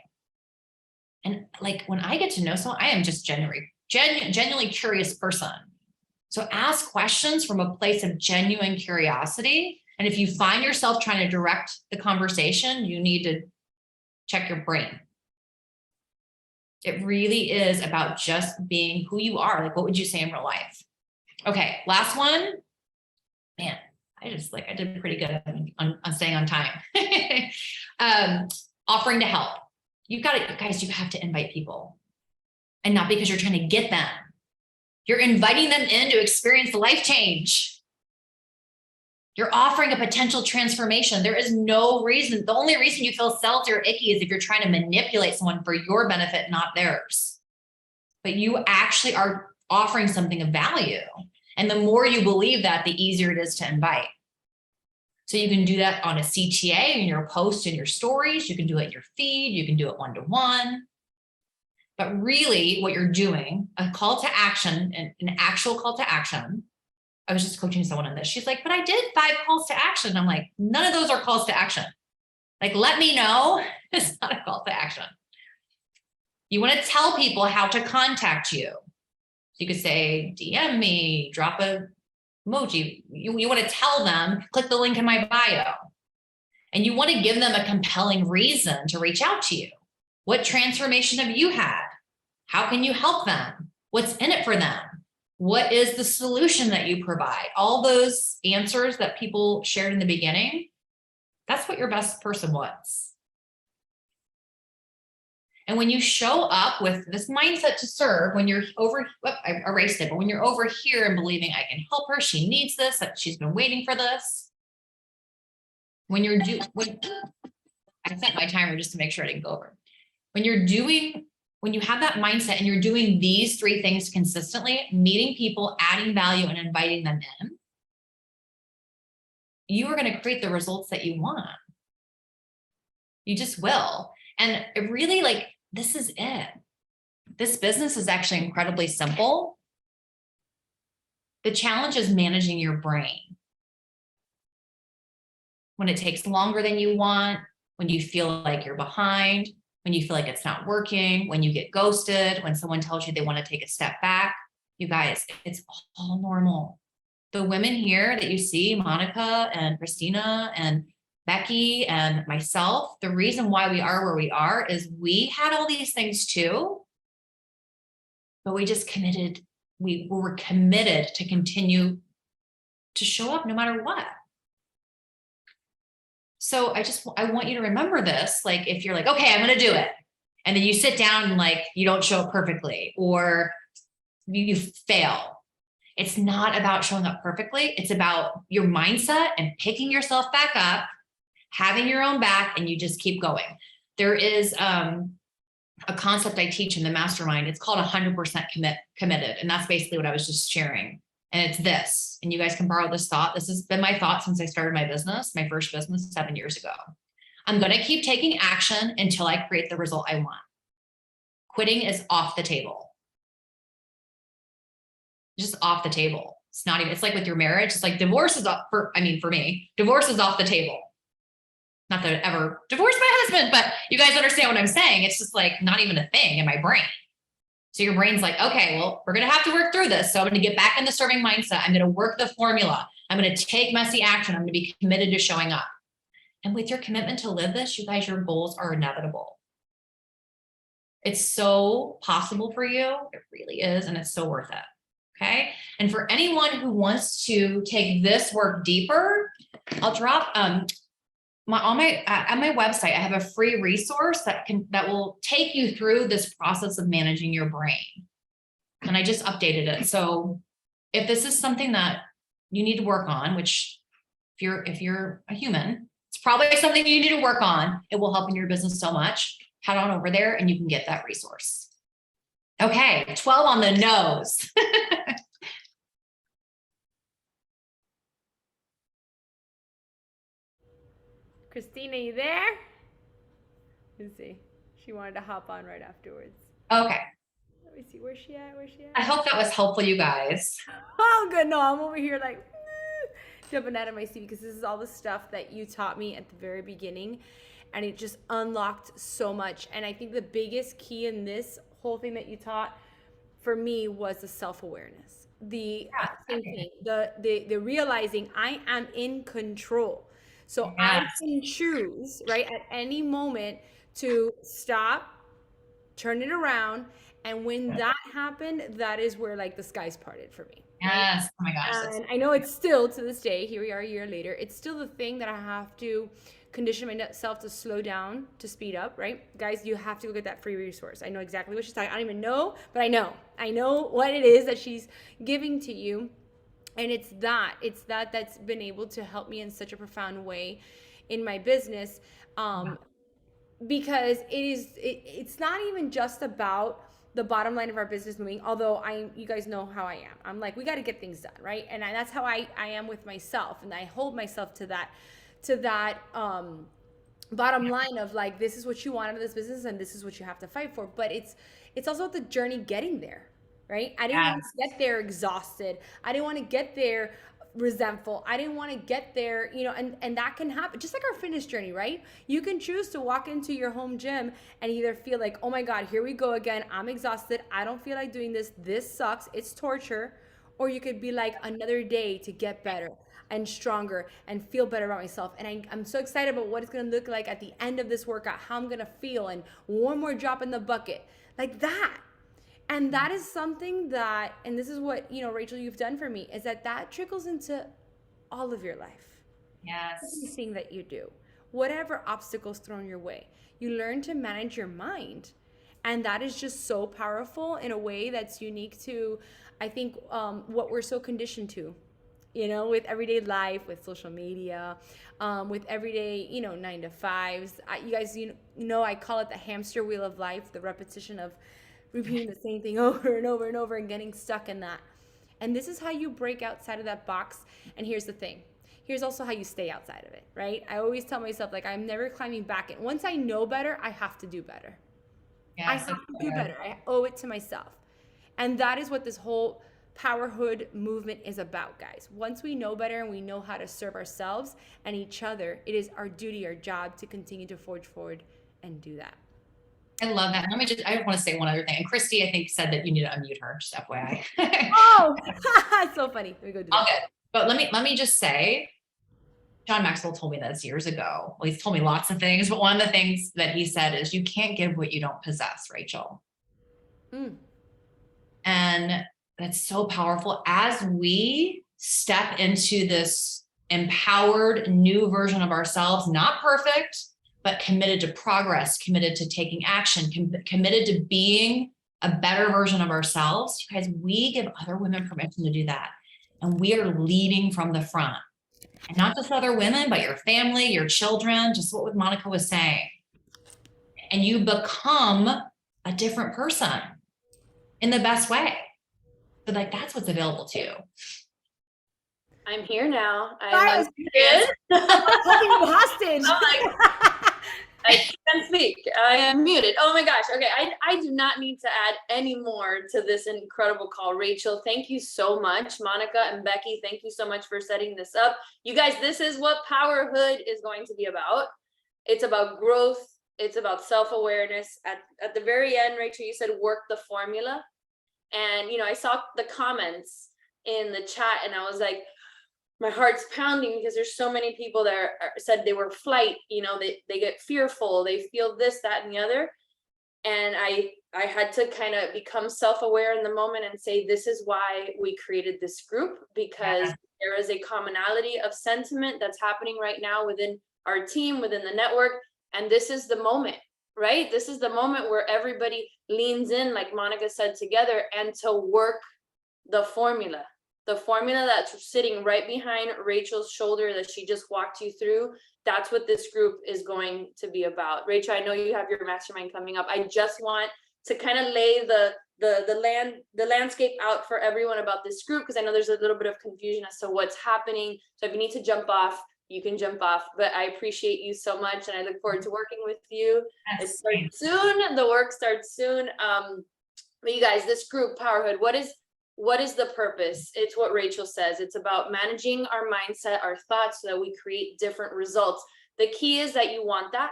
B: And like when I get to know someone, I am just genuinely curious person. So ask questions from a place of genuine curiosity. And if you find yourself trying to direct the conversation, you need to check your brain. It really is about just being who you are. Like, what would you say in real life? Okay, last one. Man, I did pretty good on staying on time. Offering to help. You guys, you have to invite people. And not because you're trying to get them. You're inviting them in to experience the life change. You're offering a potential transformation. There is no reason. The only reason you feel salty or icky is if you're trying to manipulate someone for your benefit, not theirs. But you actually are offering something of value. And the more you believe that, the easier it is to invite. So you can do that on a CTA, in your post, in your stories. You can do it in your feed. You can do it one-to-one. But really what you're doing, a call to action, an actual call to action. I was just coaching someone on this. She's like, but I did 5 calls to action. I'm like, none of those are calls to action. Like, let me know. It's not a call to action. You want to tell people how to contact you. You could say, DM me, drop a emoji. You want to tell them, click the link in my bio. And you want to give them a compelling reason to reach out to you. What transformation have you had? How can you help them? What's in it for them? What is the solution that you provide? All those answers that people shared in the beginning, that's what your best person wants. And when you show up with this mindset to serve, when you're over, I erased it, but when you're over here and believing I can help her, she needs this, that she's been waiting for this. When I set my timer just to make sure I didn't go over. When you have that mindset and you're doing these 3 things consistently, meeting people, adding value, and inviting them in, you are going to create the results that you want. You just will. And it really, like, this is it. This business is actually incredibly simple. The challenge is managing your brain. When it takes longer than you want, when you feel like you're behind, when you feel like it's not working, when you get ghosted, when someone tells you they want to take a step back, you guys, it's all normal. The women here that you see, Monica and Christina and Becky and myself, the reason why we are where we are is we had all these things too, but we just committed, we were committed to continue to show up no matter what. So I want you to remember this. Like, if you're like, okay, I'm going to do it. And then you sit down and like, you don't show up perfectly or you fail. It's not about showing up perfectly. It's about your mindset and picking yourself back up, having your own back, and you just keep going. There is a concept I teach in the mastermind. It's called 100% committed. And that's basically what I was just sharing. And it's this, and you guys can borrow this thought. This has been my thought since I started my business, my first business 7 years ago. I'm going to keep taking action until I create the result I want. Quitting is off the table. Just off the table. It's not even, it's like with your marriage. It's like divorce is off for me, divorce is off the table. Not that I ever divorced my husband, but you guys understand what I'm saying. It's just like not even a thing in my brain. So your brain's like, okay, well, we're going to have to work through this. So I'm going to get back in the serving mindset. I'm going to work the formula. I'm going to take messy action. I'm going to be committed to showing up. And with your commitment to live this, you guys, your goals are inevitable. It's so possible for you. It really is. And it's so worth it. Okay. And for anyone who wants to take this work deeper, I'll drop, on my website, I have a free resource that will take you through this process of managing your brain. And I just updated it. So if this is something that you need to work on, which if you're a human, it's probably something you need to work on. It will help in your business so much. Head on over there and you can get that resource. Okay, 12 on the nose.
A: Christina, you there? Let's see. She wanted to hop on right afterwards.
B: Okay.
A: Let me see. Where's she at? Where's she
B: I
A: at?
B: hope that was helpful, you guys.
A: Oh, good. No, I'm over here like jumping out of my seat because this is all the stuff that you taught me at the very beginning. And it just unlocked so much. And I think the biggest key in this whole thing that you taught for me was the self-awareness. The same thing, the realizing I am in control. So I
B: Yes,
A: can choose, right, at any moment to stop, turn it around. And when that happened, that is where like the skies parted for me, right?
B: yes. Oh my gosh, that's
A: And I know it's still to this day, here we are a year later, it's still the thing that I have to condition myself to slow down, to speed up, right? Guys, you have to go get that free resource. I know exactly what she's talking. I don't even know, but I know. I know what it is that she's giving to you. And it's that that's been able to help me in such a profound way in my business. Because it's not even just about the bottom line of our business moving, although you guys know how I am. I'm like, we got to get things done, right? And that's how I am with myself, and I hold myself to that bottom line of like, this is what you want out of this business and this is what you have to fight for. But it's also the journey getting there, right? I didn't want
B: yes.
A: to get there exhausted. I didn't want to get there resentful. I didn't want to get there, and that can happen. Just like our fitness journey, right? You can choose to walk into your home gym and either feel like, oh my God, here we go again. I'm exhausted. I don't feel like doing this. This sucks. It's torture. Or you could be like, another day to get better and stronger and feel better about myself. And I'm so excited about what it's going to look like at the end of this workout, how I'm going to feel, and one more drop in the bucket. Like that. And that is something that, and this is what, Rachel, you've done for me, is that trickles into all of your life.
B: Yes.
A: Everything that you do, whatever obstacles thrown your way, you learn to manage your mind. And that is just so powerful in a way that's unique to, I think, what we're so conditioned to, with everyday life, with social media, with everyday, 9 to 5s. You guys, I call it the hamster wheel of life, the repetition of repeating the same thing over and over and over and getting stuck in that. And this is how you break outside of that box. And here's the thing. Here's also how you stay outside of it, right? I always tell myself, like, I'm never climbing back in. Once I know better, I have to do better. I
B: Yes,
A: have
B: that's
A: to do
B: good.
A: better. I owe it to myself. And that is what this whole Powerhood movement is about, guys. Once we know better and we know how to serve ourselves and each other, it is our duty, our job to continue to forge forward and do that.
B: I love that. I want to say one other thing. And Christy, I think, said that you need to unmute her, just FYI.
A: Oh, it's so funny. Let me go do
B: All
A: that.
B: good. But let me just say, John Maxwell told me this years ago. Well, he's told me lots of things, but one of the things that he said is, you can't give what you don't possess, Rachel.
A: Mm.
B: And that's so powerful. As we step into this empowered new version of ourselves, not perfect, but committed to progress, committed to taking action, committed to being a better version of ourselves, you guys, we give other women permission to do that. And we are leading from the front. And not just other women, but your family, your children, just what Monica was saying. And you become a different person in the best way. So like, that's what's available to you.
C: I'm here now.
A: Sorry,
C: I'm good.
A: holding you hostage.
C: I'm like, I can't speak. I am muted. Oh my gosh. Okay. I do not need to add any more to this incredible call. Rachel, thank you so much. Monica and Becky, thank you so much for setting this up. You guys, this is what Powerhood is going to be about. It's about growth. It's about self-awareness. At the very end, Rachel, you said work the formula. And, I saw the comments in the chat and I was like, my heart's pounding because there's so many people that said they were flight, they get fearful, they feel this, that, and the other. And I had to kind of become self-aware in the moment and say, this is why we created this group, because there is a commonality of sentiment that's happening right now within our team, within the network. And this is the moment, right? This is the moment where everybody leans in, like Monica said, together and to work the formula that's sitting right behind Rachel's shoulder that she just walked you through. That's what this group is going to be about. Rachel, I know you have your mastermind coming up. I just want to kind of lay the landscape out for everyone about this group, because I know there's a little bit of confusion as to what's happening. So if you need to jump off, you can jump off, but I appreciate you so much. And I look forward to working with you. It starts soon. The work starts soon. But you guys, this group, Powerhood, what is the purpose? It's what Rachael says. It's about managing our mindset, our thoughts, so that we create different results. The key is that you want that,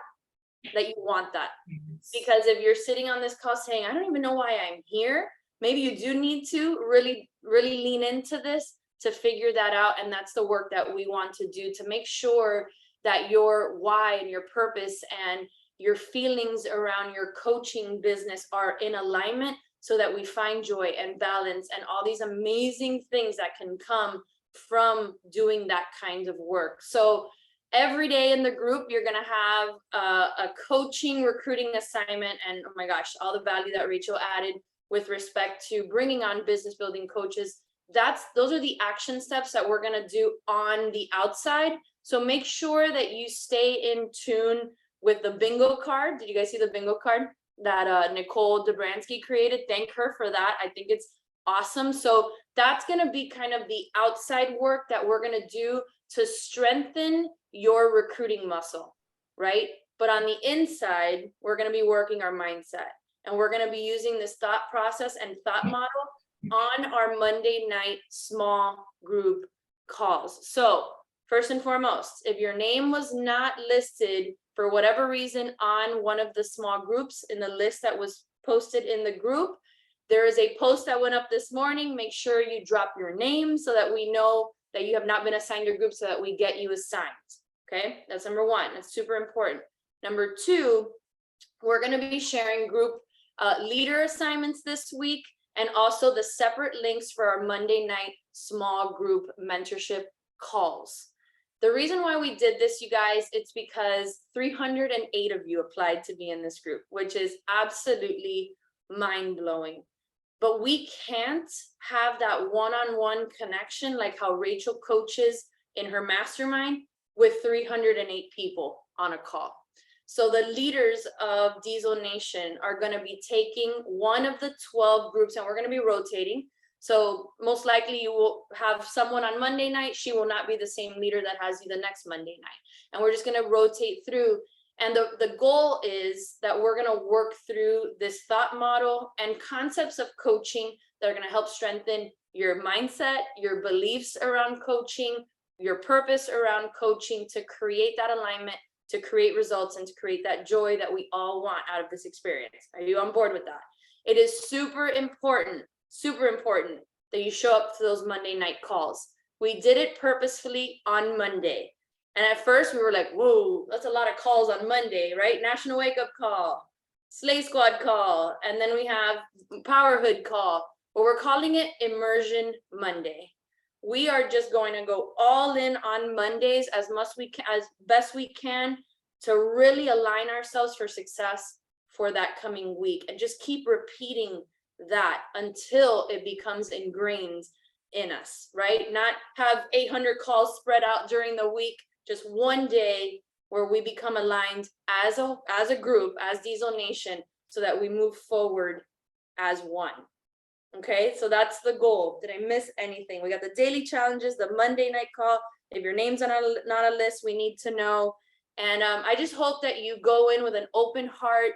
C: because if you're sitting on this call saying, I don't even know why I'm here, maybe you do need to really, really lean into this to figure that out. And that's the work that we want to do to make sure that your why and your purpose and your feelings around your coaching business are in alignment, so that we find joy and balance and all these amazing things that can come from doing that kind of work. So every day in the group, you're going to have a coaching recruiting assignment. And oh my gosh, all the value that Rachael added with respect to bringing on business building coaches. Those are the action steps that we're going to do on the outside. So make sure that you stay in tune with the bingo card. Did you guys see the bingo card that Nicole Dobransky created? Thank her for that. I think it's awesome. So that's going to be kind of the outside work that we're going to do to strengthen your recruiting muscle, right? But on the inside, we're going to be working our mindset, and we're going to be using this thought process and thought model on our Monday night small group calls. So first and foremost, if your name was not listed for whatever reason on one of the small groups in the list that was posted in the group, there is a post that went up this morning. Make sure you drop your name so that we know that you have not been assigned your group, so that we get you assigned. Okay, that's number one. That's super important. Number two, we're going to be sharing group leader assignments this week, and also the separate links for our Monday night small group mentorship calls. The reason why we did this, you guys, it's because 308 of you applied to be in this group, which is absolutely mind-blowing. But we can't have that one-on-one connection like how Rachael coaches in her mastermind with 308 people on a call. So the leaders of Diesel Nation are going to be taking one of the 12 groups, and we're going to be rotating. So most likely you will have someone on Monday night. She will not be the same leader that has you the next Monday night. And we're just going to rotate through. And the goal is that we're going to work through this thought model and concepts of coaching that are going to help strengthen your mindset, your beliefs around coaching, your purpose around coaching, to create that alignment, to create results, and to create that joy that we all want out of this experience. Are you on board with that? It is super important that you show up to those Monday night calls. We did it purposefully on Monday. And at first we were like, whoa, that's a lot of calls on Monday, right? National Wake Up Call, Slay Squad call, and then we have Powerhood call, but we're calling it Immersion Monday. We are just going to go all in on Mondays as best we can to really align ourselves for success for that coming week, and just keep repeating that until it becomes ingrained in us, right? Not have 800 calls spread out during the week, just one day where we become aligned as a group, as Diesel Nation, so that we move forward as one. Okay, so that's the goal. Did I miss anything? We got the daily challenges, the Monday night call. If your name's on not a list, we need to know. And I just hope that you go in with an open heart.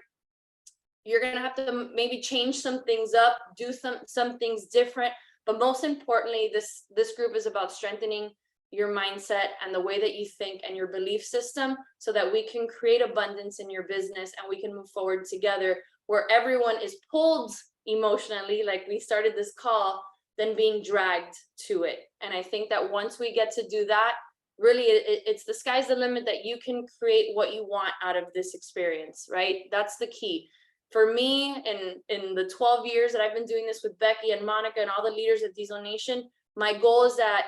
C: You're gonna have to maybe change some things up, do some things different. But most importantly, this group is about strengthening your mindset and the way that you think and your belief system, so that we can create abundance in your business and we can move forward together, where everyone is pulled emotionally, like we started this call, than being dragged to it. And I think that once we get to do that, really it's the sky's the limit, that you can create what you want out of this experience, right? That's the key. For me, in the 12 years that I've been doing this with Becky and Monica and all the leaders at Diesel Nation, my goal is that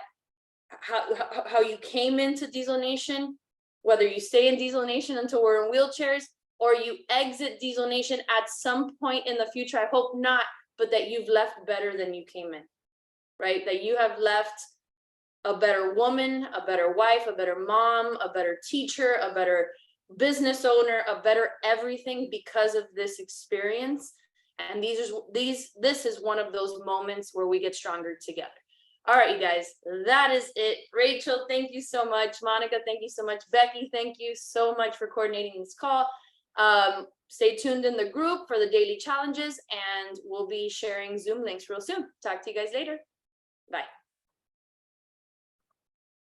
C: how you came into Diesel Nation, whether you stay in Diesel Nation until we're in wheelchairs, or you exit Diesel Nation at some point in the future, I hope not, but that you've left better than you came in, right? That you have left a better woman, a better wife, a better mom, a better teacher, a better business owner, a better everything because of this experience. And this is one of those moments where we get stronger together. All right, you guys, that is it. Rachael, thank you so much. Monica, thank you so much. Becky, thank you so much for coordinating this call. Stay tuned in the group for the daily challenges, and we'll be sharing Zoom links real soon. Talk to you guys later. Bye.